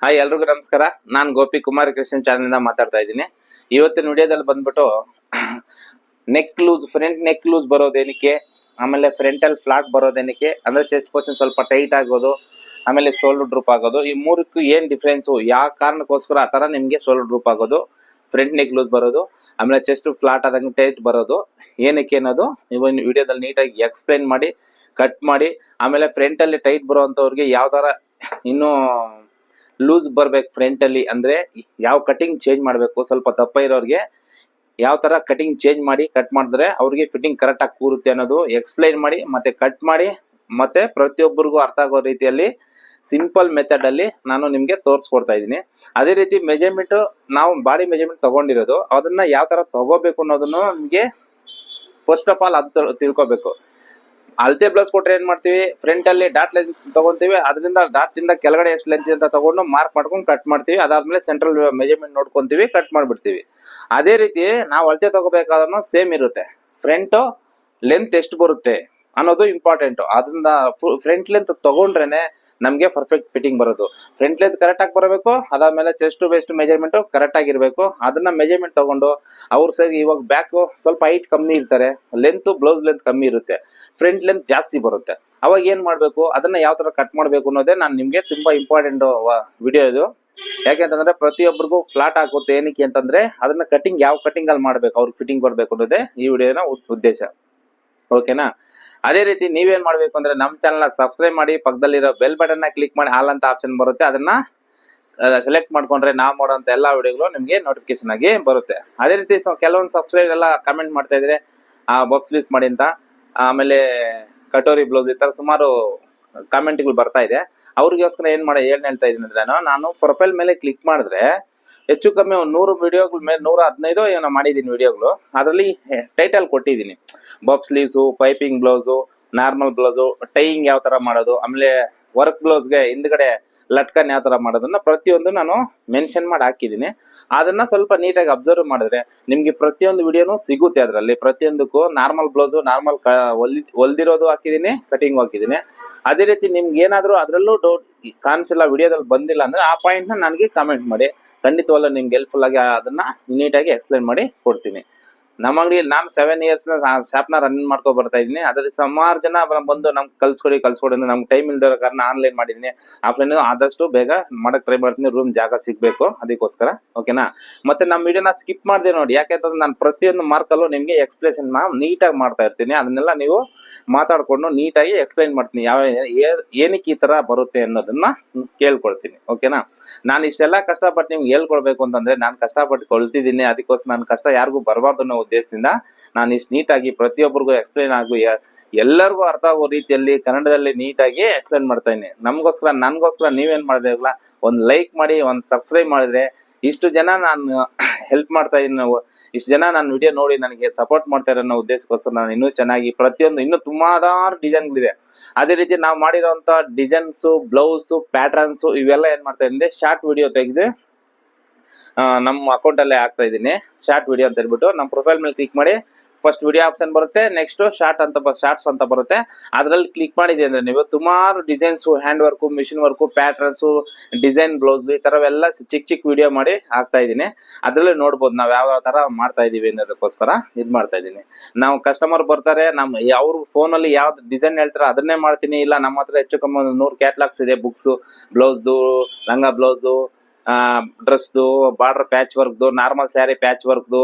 Hi ಎಲ್ರಿಗೂ ನಮಸ್ಕಾರ. ನಾನು ಗೋಪಿ ಕುಮಾರ್ ಕ್ರಿಶ್ಚಿಯನ್ ಚಾನಲ್ ಇಂದ ಮಾತಾಡ್ತಾ ಇದ್ದೀನಿ. ಇವತ್ತಿನ ವಿಡಿಯೋದಲ್ಲಿ ಬಂದ್ಬಿಟ್ಟು neck loose, front neck loose ಬರೋದೇನಕ್ಕೆ, ಆಮೇಲೆ ಫ್ರಂಟಲ್ ಫ್ಲಾಟ್ ಬರೋದೇನಕ್ಕೆ, ಅಂದ್ರೆ ಚೆಸ್ಟ್ ಪೋರ್ಷನ್ ಸ್ವಲ್ಪ ಟೈಟ್ ಆಗೋದು, ಆಮೇಲೆ ಶೋಲ್ಡರ್ ಡ್ರೂಪ್ ಆಗೋದು, ಈ ಮೂರಕ್ಕೂ ಏನ್ ಡಿಫ್ರೆನ್ಸು, ಯಾವ ಕಾರಣಕ್ಕೋಸ್ಕರ ಆ ತರ ನಿಮ್ಗೆ ಶೋಲ್ಡರ್ ಡ್ರೂಪ್ ಆಗೋದು, ಫ್ರಂಟ್ ನೆಕ್ ಲೂಸ್ ಬರೋದು, ಆಮೇಲೆ ಚೆಸ್ಟ್ ಫ್ಲಾಟ್ ಆದಂಗೆ ಟೈಟ್ ಬರೋದು ಏನಕ್ಕೆ ಅನ್ನೋದು ನೀವು ವಿಡಿಯೋದಲ್ಲಿ ನೀಟಾಗಿ ಎಕ್ಸ್ಪ್ಲೈನ್ ಮಾಡಿ, ಕಟ್ ಮಾಡಿ, ಆಮೇಲೆ ಫ್ರಂಟ್ ಅಲ್ಲಿ ಟೈಟ್ ಬರುವಂತವ್ರಿಗೆ ಯಾವ ತರ ಇನ್ನು ಲೂಸ್ ಬರ್ಬೇಕು ಫ್ರಂಟ್ ಅಲ್ಲಿ, ಅಂದ್ರೆ ಯಾವ ಕಟಿಂಗ್ ಚೇಂಜ್ ಮಾಡಬೇಕು, ಸ್ವಲ್ಪ ದಪ್ಪ ಇರೋರಿಗೆ ಯಾವ ತರ ಕಟಿಂಗ್ ಚೇಂಜ್ ಮಾಡಿ ಕಟ್ ಮಾಡಿದ್ರೆ ಅವ್ರಿಗೆ ಫಿಟ್ಟಿಂಗ್ ಕರೆಕ್ಟ್ ಆಗಿ ಕೂರುತ್ತೆ ಅನ್ನೋದು ಎಕ್ಸ್ಪ್ಲೈನ್ ಮಾಡಿ ಮತ್ತೆ ಕಟ್ ಮಾಡಿ ಮತ್ತೆ ಪ್ರತಿಯೊಬ್ಬರಿಗೂ ಅರ್ಥ ಆಗೋ ರೀತಿಯಲ್ಲಿ ಸಿಂಪಲ್ ಮೆಥಡ್ ಅಲ್ಲಿ ನಾನು ನಿಮ್ಗೆ ತೋರಿಸ್ಕೊಡ್ತಾ ಇದ್ದೀನಿ. ಅದೇ ರೀತಿ ಮೆಜರ್ಮೆಂಟ್, ನಾವು ಬಾಡಿ ಮೆಜರ್ಮೆಂಟ್ ತಗೊಂಡಿರೋದು ಅದನ್ನ ಯಾವ ತರ ತಗೋಬೇಕು ಅನ್ನೋದನ್ನು ನಿಮ್ಗೆ ಫಸ್ಟ್ ಆಫ್ ಆಲ್ ಅದು ತಿಳ್ಕೊಬೇಕು. ಅಳತೆ ಬ್ಲೌಸ್ ಕೊಟ್ರೆ ಏನ್ ಮಾಡ್ತೀವಿ, ಫ್ರಂಟ್ ಅಲ್ಲಿ ಡಾಟ್ ಲೆಂತ್ ತಗೊಂತೀವಿ, ಅದರಿಂದ ಡಾಟ್ ಇಂದ ಕೆಳಗಡೆ ಎಷ್ಟು ಲೆಂತ್ ಅಂತ ತಗೊಂಡು ಮಾರ್ಕ್ ಮಾಡ್ಕೊಂಡು ಕಟ್ ಮಾಡ್ತೀವಿ. ಅದಾದ್ಮೇಲೆ ಸೆಂಟ್ರಲ್ ಮೆಜರ್ಮೆಂಟ್ ನೋಡ್ಕೊಂತೀವಿ, ಕಟ್ ಮಾಡ್ಬಿಡ್ತೀವಿ. ಅದೇ ರೀತಿ ನಾವು ಅಳತೆ ತಗೋಬೇಕಾದ್ರೂ ಸೇಮ್ ಇರುತ್ತೆ. ಫ್ರಂಟ್ ಲೆಂತ್ ಎಷ್ಟು ಬರುತ್ತೆ ಅನ್ನೋದು ಇಂಪಾರ್ಟೆಂಟ್. ಅದರಿಂದ ಫ್ರಂಟ್ ಲೆಂತ್ ತಗೊಂಡ್ರೇನೆ ನಮ್ಗೆ ಪರ್ಫೆಕ್ಟ್ ಫಿಟ್ಟಿಂಗ್ ಬರೋದು. ಫ್ರಂಟ್ ಲೆಂತ್ ಕರೆಕ್ಟ್ ಆಗಿ ಬರಬೇಕು, ಅದಾದ್ಮೇಲೆ ಚೆಸ್ಟ್ ವೆಸ್ಟ್ ಮೆಜರ್ಮೆಂಟ್ ಕರೆಕ್ಟ್ ಆಗಿರ್ಬೇಕು. ಅದನ್ನ ಮೆಜರ್ಮೆಂಟ್ ತಗೊಂಡು ಅವ್ರ ಸೈಜ್, ಇವಾಗ ಬ್ಯಾಕ್ ಸ್ವಲ್ಪ ಹೈಟ್ ಕಮ್ಮಿ ಇರ್ತಾರೆ, ಲೆಂತ್ ಬ್ಲೌಸ್ ಲೆಂತ್ ಕಮ್ಮಿ ಇರುತ್ತೆ, ಫ್ರಂಟ್ ಲೆಂತ್ ಜಾಸ್ತಿ ಬರುತ್ತೆ. ಅವಾಗ ಏನ್ ಮಾಡ್ಬೇಕು, ಅದನ್ನ ಯಾವ ತರ ಕಟ್ ಮಾಡ್ಬೇಕು ಅನ್ನೋದೇ ನಾನು ನಿಮ್ಗೆ ತುಂಬಾ ಇಂಪಾರ್ಟೆಂಟ್ ವಿಡಿಯೋ ಇದು. ಯಾಕೆಂತಂದ್ರೆ ಪ್ರತಿಯೊಬ್ಬರಿಗೂ ಫ್ಲಾಟ್ ಆಗುತ್ತೆ. ಏನಕ್ಕೆ ಅಂತಂದ್ರೆ ಅದನ್ನ ಕಟಿಂಗ್ ಯಾವ ಕಟಿಂಗ್ ಅಲ್ಲಿ ಮಾಡ್ಬೇಕು, ಅವ್ರಿಗೆ ಫಿಟ್ಟಿಂಗ್ ಬರ್ಬೇಕು ಅನ್ನೋದೇ ಈ ವಿಡಿಯೋನ ಉದ್ದೇಶ. ಓಕೆನಾ? ಅದೇ ರೀತಿ ನೀವೇನ್ ಮಾಡ್ಬೇಕು ಅಂದ್ರೆ ನಮ್ಮ ಚಾನಲ್ ಸಬ್ಸ್ಕ್ರೈಬ್ ಮಾಡಿ, ಪಕ್ಕದಲ್ಲಿರೋ ಬೆಲ್ ಬಟನ್ ನ ಕ್ಲಿಕ್ ಮಾಡಿ, ಆಲ್ ಅಂತ ಆಪ್ಷನ್ ಬರುತ್ತೆ, ಅದನ್ನ ಸೆಲೆಕ್ಟ್ ಮಾಡ್ಕೊಂಡ್ರೆ ನಾವು ಮಾಡೋಂತ ಎಲ್ಲಾ ವಿಡಿಯೋಗಳು ನಿಮ್ಗೆ ನೋಟಿಫಿಕೇಶನ್ ಆಗಿ ಬರುತ್ತೆ. ಅದೇ ರೀತಿ ಕೆಲವೊಂದು ಸಬ್ಸ್ಕ್ರೈಬ್ ಎಲ್ಲ ಕಮೆಂಟ್ ಮಾಡ್ತಾ ಇದ್ರೆ ಬಾಕ್ಸ್ ಲೀಸ್ ಮಾಡಿ ಅಂತ, ಆಮೇಲೆ ಕಟೋರಿ ಬ್ಲೌಸ್, ಈ ತರ ಸುಮಾರು ಕಾಮೆಂಟ್ಗಳು ಬರ್ತಾ ಇದೆ. ಅವ್ರಿಗೋಸ್ಕರ ಏನ್ ಹೇಳ್ತಾ ಇದೀನಿ ಅಂದ್ರೆ, ನಾನು ಪ್ರೊಫೈಲ್ ಮೇಲೆ ಕ್ಲಿಕ್ ಮಾಡಿದ್ರೆ ಹೆಚ್ಚು ಕಮ್ಮಿ ಒಂದು 100 ವಿಡಿಯೋಗಳ ಮೇಲೆ 115 ಏನೋ ಮಾಡಿದೀನಿ ವಿಡಿಯೋಗಳು. ಅದರಲ್ಲಿ ಟೈಟಲ್ ಕೊಟ್ಟಿದ್ದೀನಿ, box sleeves, piping blouse, normal blouse, tying ಯಾವ ತರ ಮಾಡೋದು, ಆಮೇಲೆ ವರ್ಕ್ ಬ್ಲೌಸ್ಗೆ ಹಿಂದ್ಗಡೆ ಲಟ್ಕನ್ ಯಾವ ತರ ಮಾಡೋದನ್ನ ಪ್ರತಿಯೊಂದು ನಾನು ಮೆನ್ಷನ್ ಮಾಡಿ ಹಾಕಿದ್ದೀನಿ. ಅದನ್ನ ಸ್ವಲ್ಪ ನೀಟಾಗಿ ಅಬ್ಸರ್ವ್ ಮಾಡಿದ್ರೆ ನಿಮ್ಗೆ ಪ್ರತಿಯೊಂದು ವಿಡಿಯೋನು ಸಿಗುತ್ತೆ. ಅದರಲ್ಲಿ ಪ್ರತಿಯೊಂದಕ್ಕೂ ನಾರ್ಮಲ್ ಬ್ಲೌಸು, ನಾರ್ಮಲ್ ಹೊಲ್ದಿರೋದು ಹಾಕಿದ್ದೀನಿ, ಕಟಿಂಗ್ ಹಾಕಿದ್ದೀನಿ. ಅದೇ ರೀತಿ ನಿಮ್ಗೆ ಏನಾದ್ರು ಅದ್ರಲ್ಲೂ ಡೌಟ್ ಕಾಣಿಸಿಲ್ಲ, ವಿಡಿಯೋದಲ್ಲಿ ಬಂದಿಲ್ಲ ಅಂದ್ರೆ ಆ ಪಾಯಿಂಟ್ ನ ನನಗೆ ಕಮೆಂಟ್ ಮಾಡಿ, ಖಂಡಿತವಲ್ಲ ನಿಮ್ಗೆ ಹೆಲ್ಪ್ಫುಲ್ ಆಗಿ ಅದನ್ನ ನೀಟಾಗಿ ಎಕ್ಸ್ಪ್ಲೈನ್ ಮಾಡಿ ಕೊಡ್ತೀನಿ. ನಮ್ಮ ಅಂಗಡಿಯಲ್ಲಿ ನಾನು 7 ಇಯರ್ಸ್ ಶಾಪ್ ನ ರನ್ ಮಾಡ್ಕೊ ಬರ್ತಾ ಇದ್ದೀನಿ. ಅದ್ರಲ್ಲಿ ಸುಮಾರು ಜನ ಬಂದು ನಮ್ಗೆ ಕಲ್ಸ್ಕೊಡಿ ಅಂದ್ರೆ ನಮ್ಗೆ ಟೈಮ್ ಇಲ್ದಿರೋ ಕಾರಣ ಆನ್ಲೈನ್ ಮಾಡಿದೀನಿ. ಆಫ್ಲೈನ್ ಆದಷ್ಟು ಬೇಗ ಮಾಡಕ್ ಟ್ರೈ ಮಾಡ್ತೀನಿ, ರೂಮ್ ಜಾಗ ಸಿಗ್ಬೇಕು ಅದಕ್ಕೋಸ್ಕರ. ಓಕೆನಾ? ಮತ್ತೆ ನಮ್ಮ ವಿಡಿಯೋನ ಸ್ಕಿಪ್ ಮಾಡಿದೆ ನೋಡಿ, ಯಾಕೆಂತಂದ್ರೆ ನಾನು ಪ್ರತಿಯೊಂದು ಮಾರ್ಕಲ್ಲೂ ನಿಮ್ಗೆ ಎಕ್ಸ್ಪ್ಲೇಷನ್ ನೀಟಾಗಿ ಮಾಡ್ತಾ ಇರ್ತೀನಿ. ಅದನ್ನೆಲ್ಲ ನೀವು ಮಾತಾಡ್ಕೊಂಡು ನೀಟಾಗಿ ಎಕ್ಸ್ಪ್ಲೈನ್ ಮಾಡ್ತೀನಿ, ಯಾವ ಏನಕ್ಕೆ ಈ ತರ ಬರುತ್ತೆ ಅನ್ನೋದನ್ನ ಕೇಳ್ಕೊಳ್ತೀನಿ. ಓಕೆನಾ? ನಾನು ಇಷ್ಟೆಲ್ಲ ಕಷ್ಟಪಟ್ಟು ನಿಮ್ಗೆ ಹೇಳ್ಕೊಡ್ಬೇಕು ಅಂತಂದ್ರೆ ನಾನು ಕಷ್ಟಪಟ್ಟು ಕೊಳ್ತಿದ್ದೀನಿ. ಅದಕ್ಕೋಸ್ಕರ ನನ್ನ ಕಷ್ಟ ಯಾರಿಗೂ ಬರಬಾರ್ದು ಅನ್ನೋ ಉದ್ದೇಶದಿಂದ ನಾನು ಇಷ್ಟು ನೀಟಾಗಿ ಪ್ರತಿಯೊಬ್ಬರಿಗೂ ಎಕ್ಸ್ಪ್ಲೈನ್ ಆಗು, ಎಲ್ಲರಿಗೂ ಅರ್ಥ ಆಗೋ ರೀತಿಯಲ್ಲಿ ಕನ್ನಡದಲ್ಲಿ ನೀಟಾಗಿ ಎಕ್ಸ್ಪ್ಲೈನ್ ಮಾಡ್ತಾ ಇದ್ದೀನಿ. ನನ್ಗೋಸ್ಕರ ನೀವೇನ್ ಮಾಡ್ಬೇಕಲ್ಲ, ಒಂದು ಲೈಕ್ ಮಾಡಿ, ಒಂದು ಸಬ್ಸ್ಕ್ರೈಬ್ ಮಾಡಿದ್ರೆ ಇಷ್ಟು ಜನ ನಾನು ಹೆಲ್ಪ್ ಮಾಡ್ತಾ ಇದ್ದೀನಿ, ಇಷ್ಟು ಜನ ನನ್ನ ವಿಡಿಯೋ ನೋಡಿ ನನಗೆ ಸಪೋರ್ಟ್ ಮಾಡ್ತಾರೆ ಅನ್ನೋ ಉದ್ದೇಶಕ್ಕೋಸ್ಕರ ನಾನು ಇನ್ನೂ ಚೆನ್ನಾಗಿ ಪ್ರತಿಯೊಂದು ಇನ್ನೂ ಸುಮಾರು ಡಿಸೈನ್ಗಳಿದೆ. ಅದೇ ರೀತಿ ನಾವು ಮಾಡಿರೋಂತ ಡಿಸೈನ್ಸ್, ಬ್ಲೌಸ್, ಪ್ಯಾಟರ್ನ್ಸ್ ಇವೆಲ್ಲ ಏನ್ ಮಾಡ್ತಾ ಇದ್ದೀನಿ, ಶಾರ್ಟ್ ವಿಡಿಯೋ ತೆಗೆದು ನಮ್ಮ ಅಕೌಂಟ್ ಅಲ್ಲೇ ಹಾಕ್ತಾ ಇದ್ದೀನಿ. ಶಾರ್ಟ್ ವಿಡಿಯೋ ಅಂತ ಹೇಳ್ಬಿಟ್ಟು ನಮ್ಮ ಪ್ರೊಫೈಲ್ ಮೇಲೆ ಕ್ಲಿಕ್ ಮಾಡಿ, ಫಸ್ಟ್ ವಿಡಿಯೋ ಆಪ್ಷನ್ ಬರುತ್ತೆ, ನೆಕ್ಸ್ಟ್ ಶಾರ್ಟ್ಸ್ ಅಂತ ಬರುತ್ತೆ. ಅದ್ರಲ್ಲಿ ಕ್ಲಿಕ್ ಮಾಡಿದೆ ಅಂದ್ರೆ ನೀವು ಸುಮಾರು designs, hand work, machine work, patterns, design blouse, ಈ ತರವೆಲ್ಲ ಚಿಕ್ಕ ವಿಡಿಯೋ ಮಾಡಿ ಹಾಕ್ತಾ ಇದ್ದೀನಿ. ಅದ್ರಲ್ಲಿ ನೋಡ್ಬೋದು ನಾವು ಯಾವ ತರ ಮಾಡ್ತಾ ಇದೀವಿ ಅನ್ನೋದಕ್ಕೋಸ್ಕರ ಇದ್ ಮಾಡ್ತಾ ಇದ್ದೀನಿ. ನಾವು ಕಸ್ಟಮರ್ ಬರ್ತಾರೆ, ಅವ್ರ ಫೋನ್ ಅಲ್ಲಿ ಯಾವ್ದು ಡಿಸೈನ್ ಹೇಳ್ತಾರೆ ಅದನ್ನೇ ಮಾಡ್ತೀನಿ. ಇಲ್ಲ ನಮ್ಮ ಹತ್ರ ಹೆಚ್ಚು ಕಮ್ಮಿ 100 ಕ್ಯಾಟ್ಲಾಗ್ಸ್ ಇದೆ, ಬುಕ್ಸ್, ಬ್ಲೌಸ್ದು, ಲಂಗ ಬ್ಲೌಸ್ದು, ಡ್ರೆಸ್ದು, ಬಾರ್ಡರ್ ಪ್ಯಾಚ್ ವರ್ಕ್ದು, ನಾರ್ಮಲ್ ಸ್ಯಾರಿ ಪ್ಯಾಚ್ ವರ್ಕ್ದು,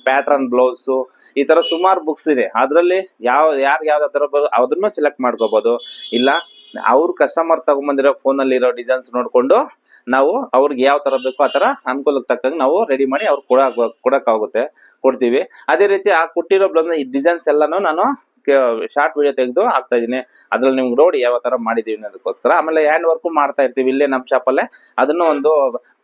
ಪ್ಯಾಟರ್ನ್ ಬ್ಲೌಸ್, ಈ ತರ ಸುಮಾರು ಬುಕ್ಸ್ ಇದೆ. ಅದ್ರಲ್ಲಿ ಯಾವ್ದು ತರ ಅದನ್ನು ಸೆಲೆಕ್ಟ್ ಮಾಡ್ಕೋಬಹುದು. ಇಲ್ಲ ಅವ್ರ ಕಸ್ಟಮರ್ ತಗೊಂಬಂದಿರೋ ಫೋನ್ ಅಲ್ಲಿ ಇರೋ ಡಿಸೈನ್ಸ್ ನೋಡ್ಕೊಂಡು ನಾವು ಅವ್ರಿಗೆ ಯಾವ ತರ ಬೇಕೋ ಆ ತರ ಅನುಕೂಲಕ್ಕೆ ತಕ್ಕಂಗೆ ನಾವು ರೆಡಿ ಮಾಡಿ ಅವ್ರಿಗೆ ಕೊಡಕ್ಕಾಗುತ್ತೆ, ಕೊಡ್ತೀವಿ. ಅದೇ ರೀತಿ ಆ ಕೊಟ್ಟಿರೋ ಬ್ಲೌಸ್ ಈ ಡಿಸೈನ್ಸ್ ಎಲ್ಲಾನು ನಾನು ಶಾರ್ಟ್ ವಿಡಿಯೋ ತೆಗೆದು ಹಾಕ್ತಾ ಇದೀನಿ. ಅದ್ರಲ್ಲಿ ನಿಮ್ಗೆ ನೋಡಿ ಯಾವ ತರ ಮಾಡಿದೀವಿ ಅನ್ನೋದಕ್ಕೋಸ್ಕರ. ಆಮೇಲೆ ಹ್ಯಾಂಡ್ ವರ್ಕ್ ಮಾಡ್ತಾ ಇರ್ತೀವಿ ಇಲ್ಲೇ ನಮ್ಮ ಶಾಪಲ್ಲೇ, ಅದನ್ನು ಒಂದು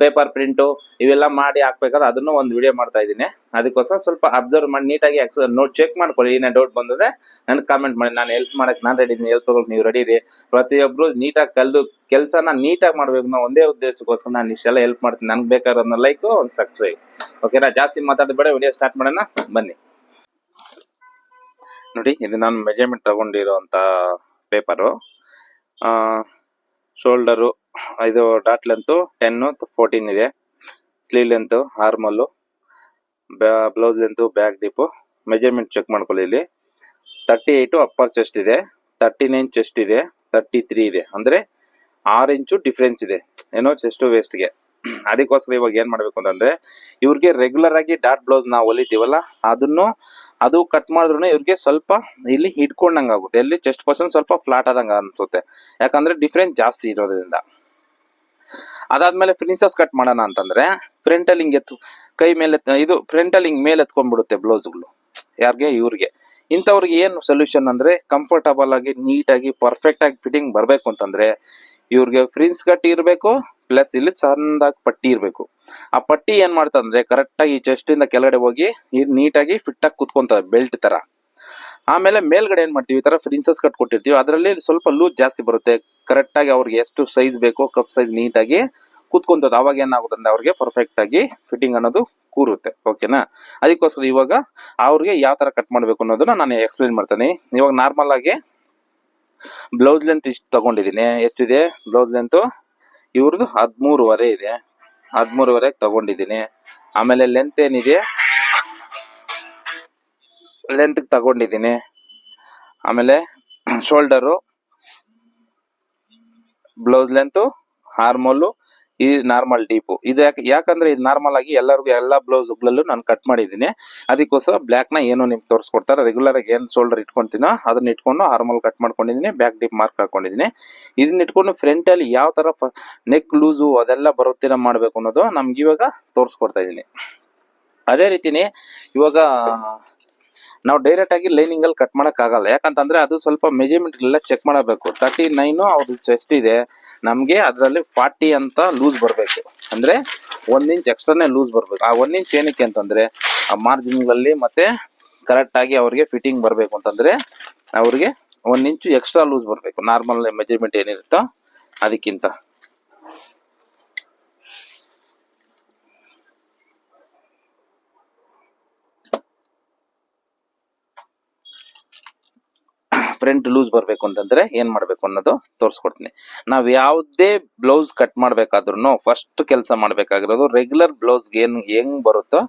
ಪೇಪರ್ ಪ್ರಿಂಟ್ ಇವೆಲ್ಲ ಮಾಡಿ ಹಾಕ್ಬೇಕಾದ್ರೆ ಅದನ್ನು ಒಂದು ವಿಡಿಯೋ ಮಾಡ್ತಾ ಇದ್ದೀನಿ. ಅದಕ್ಕೋಸ್ಕರ ಸ್ವಲ್ಪ ಅಬ್ಸರ್ವ್ ಮಾಡಿ ನೀಟಾಗಿ ನೋಟ್ ಚೆಕ್ ಮಾಡ್ಕೊಳ್ಳಿ. ಏನೇ ಡೌಟ್ ಬಂದ್ರೆ ನನ್ಗೆ ಕಾಮೆಂಟ್ ಮಾಡಿ, ನಾನು ಹೆಲ್ಪ್ ಮಾಡಕ್ ನಾನು ರೆಡಿ ಇದ್ದೀನಿ, ಹೆಲ್ಪ್ ತಗೊಳಕ್ ನೀವು ರೆಡಿ ರೀ. ಪ್ರತಿಯೊಬ್ರು ನೀಟಾಗಿ ಕಲ್ದು ಕೆಲಸನ ನೀಟಾಗಿ ಮಾಡ್ಬೇಕು ನಾವು ಒಂದೇ ಉದ್ದೇಶಕ್ಕೋಸ್ಕರ ನಾನು ಇಷ್ಟೆಲ್ಲ ಹೆಲ್ಪ್ ಮಾಡ್ತೀನಿ. ನನ್ಗೆ ಬೇಕಾದ್ರೆ ಲೈಕ್, ಒಂದು ಸಬ್ಸ್ಕ್ರೈಬ್. ಓಕೆನಾ? ಜಾಸ್ತಿ ಮಾತಾಡಬೇಡ, ವಿಡಿಯೋ ಸ್ಟಾರ್ಟ್ ಮಾಡೋಣ ಬನ್ನಿ. ನೋಡಿ, ಇದು ನಾನು ಮೆಜರ್ಮೆಂಟ್ ತಗೊಂಡಿರೋಂತ ಪೇಪರು. ಶೋಲ್ಡರು ಇದು ಡಾಟ್ ಲೆಂತು 10 14 ಇದೆ. ಸ್ಲೀವ್ ಲೆಂತು ಆರ್ಮಲ್ಲು, blouse length back deep. Measurement check ಮಾಡ್ಕೊಳ್ಳಿ. ಇಲ್ಲಿ 38 ಅಪ್ಪರ್ ಚೆಸ್ಟ್ ಇದೆ, 39 ಚೆಸ್ಟ್ ಇದೆ, 33 ಇದೆ. ಅಂದ್ರೆ 6 ಇಂಚು ಡಿಫ್ರೆನ್ಸ್ ಇದೆ ಏನೋ ಚೆಸ್ಟ್ ವೇಸ್ಟ್ಗೆ. ಅದಕ್ಕೋಸ್ಕರ ಇವಾಗ ಏನ್ ಮಾಡ್ಬೇಕು ಅಂತಂದ್ರೆ, ಇವ್ರಿಗೆ ರೆಗ್ಯುಲರ್ ಆಗಿ ಡಾಟ್ ಬ್ಲೌಸ್ ನಾವು ಹೊಲಿತೀವಲ್ಲ, ಅದು ಕಟ್ ಮಾಡಿದ್ರು ಇವ್ರಿಗೆ ಸ್ವಲ್ಪ ಇಲ್ಲಿ ಹಿಡ್ಕೊಂಡಂಗ ಆಗುತ್ತೆ. ಇಲ್ಲಿ ಚೆಸ್ಟ್ ಪರ್ಸನ್ ಸ್ವಲ್ಪ ಫ್ಲಾಟ್ ಆದಂಗ ಅನ್ಸುತ್ತೆ, ಯಾಕಂದ್ರೆ ಡಿಫ್ರೆನ್ಸ್ ಜಾಸ್ತಿ ಇರೋದ್ರಿಂದ. ಅದಾದ್ಮೇಲೆ ಪ್ರಿನ್ಸಸ್ ಕಟ್ ಮಾಡೋಣ ಅಂತಂದ್ರೆ, ಫ್ರಂಟ್ ಅಲ್ಲಿ ಹಿಂಗೆ ಕೈ ಮೇಲೆ ಇದು ಫ್ರಂಟ್ ಅಲ್ಲಿ ಹಿಂಗ್ ಮೇಲೆ ಎತ್ಕೊಂಡ್ಬಿಡುತ್ತೆ ಬ್ಲೌಸ್ಗಳು. ಯಾರಿಗೆ? ಇವ್ರಿಗೆ. ಇಂಥವ್ರಿಗೆ ಏನು ಸೊಲ್ಯೂಷನ್ ಅಂದ್ರೆ, ಕಂಫರ್ಟಬಲ್ ಆಗಿ ನೀಟಾಗಿ ಪರ್ಫೆಕ್ಟ್ ಆಗಿ ಫಿಟ್ಟಿಂಗ್ ಬರ್ಬೇಕು ಅಂತಂದ್ರೆ ಇವ್ರಿಗೆ ಪ್ರಿನ್ಸ್ ಕಟ್ ಇರ್ಬೇಕು, ಪ್ಲಸ್ ಇಲ್ಲಿ ಚಂದಾಗಿ ಪಟ್ಟಿ ಇರ್ಬೇಕು. ಆ ಪಟ್ಟಿ ಏನ್ ಮಾಡ್ತಂದ್ರೆ ಕರೆಕ್ಟ್ ಆಗಿ ಚೆಸ್ಟ್ ಇಂದ ಕೆಳಗಡೆ ಹೋಗಿ ನೀಟಾಗಿ ಫಿಟ್ ಆಗಿ ಕುತ್ಕೊಂತದೆ ಬೆಲ್ಟ್ ತರ. ಆಮೇಲೆ ಮೇಲ್ಗಡೆ ಏನ್ ಮಾಡ್ತೀವಿ, ಈ ತರ ಪ್ರಿನ್ಸಸ್ ಕಟ್ ಕೊಟ್ಟಿರ್ತೀವಿ, ಅದರಲ್ಲಿ ಸ್ವಲ್ಪ ಲೂಸ್ ಜಾಸ್ತಿ ಬರುತ್ತೆ. ಕರೆಕ್ಟ್ ಆಗಿ ಅವ್ರಿಗೆ ಎಷ್ಟು ಸೈಜ್ ಬೇಕೋ ಕಪ್ ಸೈಜ್ ನೀಟಾಗಿ ಕುತ್ಕೊಂತದ. ಅವಾಗ ಏನಾಗುತ್ತೆ ಅಂದ್ರೆ ಅವ್ರಿಗೆ ಪರ್ಫೆಕ್ಟ್ ಆಗಿ ಫಿಟ್ಟಿಂಗ್ ಅನ್ನೋದು ಕೂರುತ್ತೆ. ಓಕೆನಾ? ಅದಕ್ಕೋಸ್ಕರ ಇವಾಗ ಅವ್ರಿಗೆ ಯಾವ ತರ ಕಟ್ ಮಾಡ್ಬೇಕು ಅನ್ನೋದನ್ನ ನಾನು ಎಕ್ಸ್ಪ್ಲೈನ್ ಮಾಡ್ತೇನೆ. ಇವಾಗ ನಾರ್ಮಲ್ ಆಗಿ ಬ್ಲೌಸ್ ಲೆಂತ್ ಇಷ್ಟು ತಗೊಂಡಿದ್ದೀನಿ. ಎಷ್ಟಿದೆ ಬ್ಲೌಸ್ ಲೆಂತ್? ಇವ್ರದ್ದು 13.5 ಇದೆ. 13.5 ತಗೊಂಡಿದ್ದೀನಿ. ಆಮೇಲೆ ಲೆಂತ್ ಏನಿದೆ ಲೆಂತ್ ತಗೊಂಡಿದ್ದೀನಿ. ಆಮೇಲೆ ಶೋಲ್ಡರು, ಬ್ಲೌಸ್ ಲೆಂತ್, ಆರ್ಮೋಲು, ಈ ನಾರ್ಮಲ್ ಡೀಪು. ಇದು ಯಾಕಂದ್ರೆ ಇದು ನಾರ್ಮಲ್ ಆಗಿ ಎಲ್ಲರಿಗೂ ಎಲ್ಲಾ ಬ್ಲೌಸ್ ಗಳಲ್ಲೂ ನಾನು ಕಟ್ ಮಾಡಿದ್ದೀನಿ. ಅದಕ್ಕೋಸ್ಕರ ಬ್ಲಾಕ್ ನ ಏನು ನಿಮ್ಗೆ ತೋರಿಸ್ಕೊಡ್ತಾರೆ. ರೆಗ್ಯುಲರ್ ಆಗಿ ಏನ್ ಶೋಲ್ಡರ್ ಇಟ್ಕೊಂತೀನೋ ಅದನ್ನ ಇಟ್ಕೊಂಡು ಆರ್ಮಲ್ ಕಟ್ ಮಾಡ್ಕೊಂಡಿದ್ದೀನಿ, ಬ್ಯಾಕ್ ಡೀಪ್ ಮಾರ್ಕ್ ಹಾಕೊಂಡಿದ್ದೀನಿ. ಇದನ್ನ ಇಟ್ಕೊಂಡು ಫ್ರಂಟ್ ಅಲ್ಲಿ ಯಾವ ತರ ನೆಕ್ ಲೂಸು ಅದೆಲ್ಲ ಬರುತ್ತೀರ ಮಾಡ್ಬೇಕು ಅನ್ನೋದು ನಮ್ಗೆ ಇವಾಗ ತೋರಿಸ್ಕೊಡ್ತಾ ಇದ್ದೀನಿ. ಅದೇ ರೀತಿನೇ ಇವಾಗ ನಾವು ಡೈರೆಕ್ಟ್ ಆಗಿ ಲೈನಿಂಗ್ ಅಲ್ಲಿ ಕಟ್ ಮಾಡಕ್ ಆಗಲ್ಲ. ಯಾಕಂತಂದ್ರೆ ಅದು ಸ್ವಲ್ಪ ಮೆಜರ್ಮೆಂಟ್ ಎಲ್ಲ ಚೆಕ್ ಮಾಡಬೇಕು. 39 ಅವ್ರದ್ದು ಚೆಸ್ಟ್ ಇದೆ, ನಮ್ಗೆ ಅದ್ರಲ್ಲಿ 40 ಅಂತ ಲೂಸ್ ಬರ್ಬೇಕು. ಅಂದ್ರೆ 1 ಇಂಚ್ ಎಕ್ಸ್ಟ್ರಾನೇ ಲೂಸ್ ಬರ್ಬೇಕು. ಆ 1 ಇಂಚ್ ಏನಕ್ಕೆ ಅಂತಂದ್ರೆ ಆ ಮಾರ್ಜಿನ್ ಗಳಲ್ಲಿ ಮತ್ತೆ ಕರೆಕ್ಟ್ ಆಗಿ ಅವ್ರಿಗೆ ಫಿಟ್ಟಿಂಗ್ ಬರ್ಬೇಕು ಅಂತಂದ್ರೆ ಅವ್ರಿಗೆ 1 ಇಂಚು ಎಕ್ಸ್ಟ್ರಾ ಲೂಸ್ ಬರ್ಬೇಕು, ನಾರ್ಮಲ್ ಮೆಜರ್ಮೆಂಟ್ ಏನಿರುತ್ತೋ ಅದಕ್ಕಿಂತ. ಫ್ರಂಟ್ ಲೂಸ್ ಬರ್ಬೇಕು ಅಂತಂದ್ರೆ ಏನ್ ಮಾಡ್ಬೇಕು ಅನ್ನೋದು ತೋರಿಸ್ಕೊಡ್ತೀನಿ. ನಾವ್ ಯಾವ್ದೇ ಬ್ಲೌಸ್ ಕಟ್ ಮಾಡ್ಬೇಕಾದ್ರೂ ಫಸ್ಟ್ ಕೆಲಸ ಮಾಡ್ಬೇಕಾಗಿರೋದು ರೆಗ್ಯುಲರ್ ಬ್ಲೌಸ್ ಹೆಂಗ್ ಬರುತ್ತೋ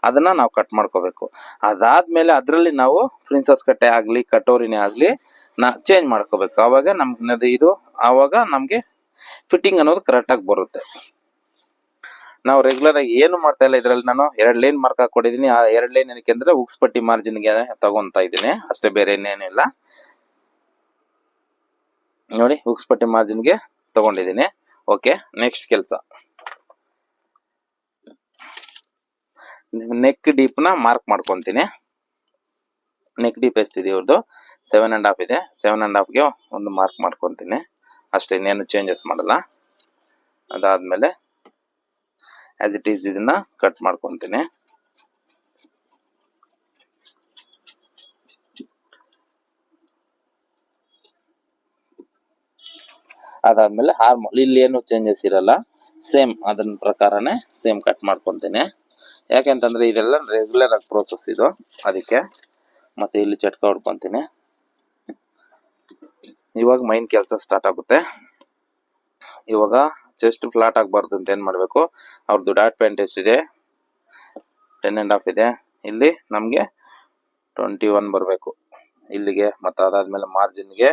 ಅದನ್ನ ನಾವು ಕಟ್ ಮಾಡ್ಕೋಬೇಕು. ಅದಾದ್ಮೇಲೆ ಅದ್ರಲ್ಲಿ ನಾವು ಪ್ರಿನ್ಸಸ್ ಕಟ್ಟೆ ಆಗ್ಲಿ ಕಟೋರಿನೇ ಆಗ್ಲಿ ಚೇಂಜ್ ಮಾಡ್ಕೋಬೇಕು. ಆವಾಗ ನಮ್ಗೆ ಫಿಟ್ಟಿಂಗ್ ಅನ್ನೋದು ಕರೆಕ್ಟ್ ಆಗಿ ಬರುತ್ತೆ. ನಾವು ರೆಗ್ಯುಲರ್ ಆಗಿ ಏನು ಮಾಡ್ತಾ ಇಲ್ಲ. ಇದ್ರಲ್ಲಿ ನಾನು 2 ಲೈನ್ ಮಾರ್ಕ್ ಹಾಕೊಂಡಿದೀನಿ. ಆ 2 ಲೈನ್ ಏನಕ್ಕೆ ಅಂದ್ರೆ ಉಕ್ಸ್ ಪಟ್ಟಿ ಮಾರ್ಜಿನ್ ಗೆ ತಗೊಂತಾ ಇದ್ದೀನಿ ಅಷ್ಟೇ, ಬೇರೆ ಇನ್ನೇನಿಲ್ಲ. ನೋಡಿ, ಉಕ್ಸ್ ಪಟ್ಟಿ ಮಾರ್ಜಿನ್ ಗೆ ತಗೊಂಡಿದ್ದೀನಿ. ಓಕೆ, ನೆಕ್ಸ್ಟ್ ಕೆಲಸ ನೆಕ್ ಡೀಪ್ ನ ಮಾರ್ಕ್ ಮಾಡ್ಕೊಂತೀನಿ. ನೆಕ್ ಡೀಪ್ ಎಷ್ಟಿದೆ ಇವ್ರದ್ದು? 7.5 ಇದೆ. 7.5 ಗೆ ಒಂದು ಮಾರ್ಕ್ ಮಾಡ್ಕೊಂತೀನಿ ಅಷ್ಟೇ, ಇನ್ನೇನು ಚೇಂಜಸ್ ಮಾಡಲ್ಲ. ಅದಾದ್ಮೇಲೆ ಆಸ್ ಇಟ್ ಈಸ್ ಇದನ್ನ ಕಟ್ ಮಾಡ್ಕೊಂತೀನಿ. ಅದಾದ್ಮೇಲೆ ಆರ್ಮೋಲ್ ಇಲ್ಲಿ ಏನು ಚೇಂಜಸ್ ಇರಲ್ಲ, ಸೇಮ್ ಅದನ್ನ ಪ್ರಕಾರನೇ ಸೇಮ್ ಕಟ್ ಮಾಡ್ಕೊಂತೀನಿ. ಯಾಕೆಂತಂದ್ರೆ ಇದೆಲ್ಲ ರೆಗ್ಯುಲರ್ ಆಗಿ ಪ್ರೋಸೆಸ್ ಇದು, ಅದಕ್ಕೆ. ಮತ್ತೆ ಇಲ್ಲಿ ಚಟ್ಕ ಹೊಡ್ಕೊಂತೀನಿ. ಇವಾಗ ಮೈನ್ ಕೆಲಸ ಸ್ಟಾರ್ಟ್ ಆಗುತ್ತೆ. ಇವಾಗ ಚೆಸ್ಟ್ ಫ್ಲಾಟ್ ಆಗಬಾರ್ದು ಅಂತ ಏನ್ ಮಾಡ್ಬೇಕು, ಅವ್ರದ್ದು ಡಾಟ್ ಪ್ಯಾಂಟ್ ಎಷ್ಟಿದೆ? 10.5 ಇದೆ. ಇಲ್ಲಿ ನಮ್ಗೆ 21 ಬರ್ಬೇಕು ಇಲ್ಲಿಗೆ. ಮತ್ತೆ ಅದಾದ್ಮೇಲೆ ಮಾರ್ಜಿನ್ಗೆ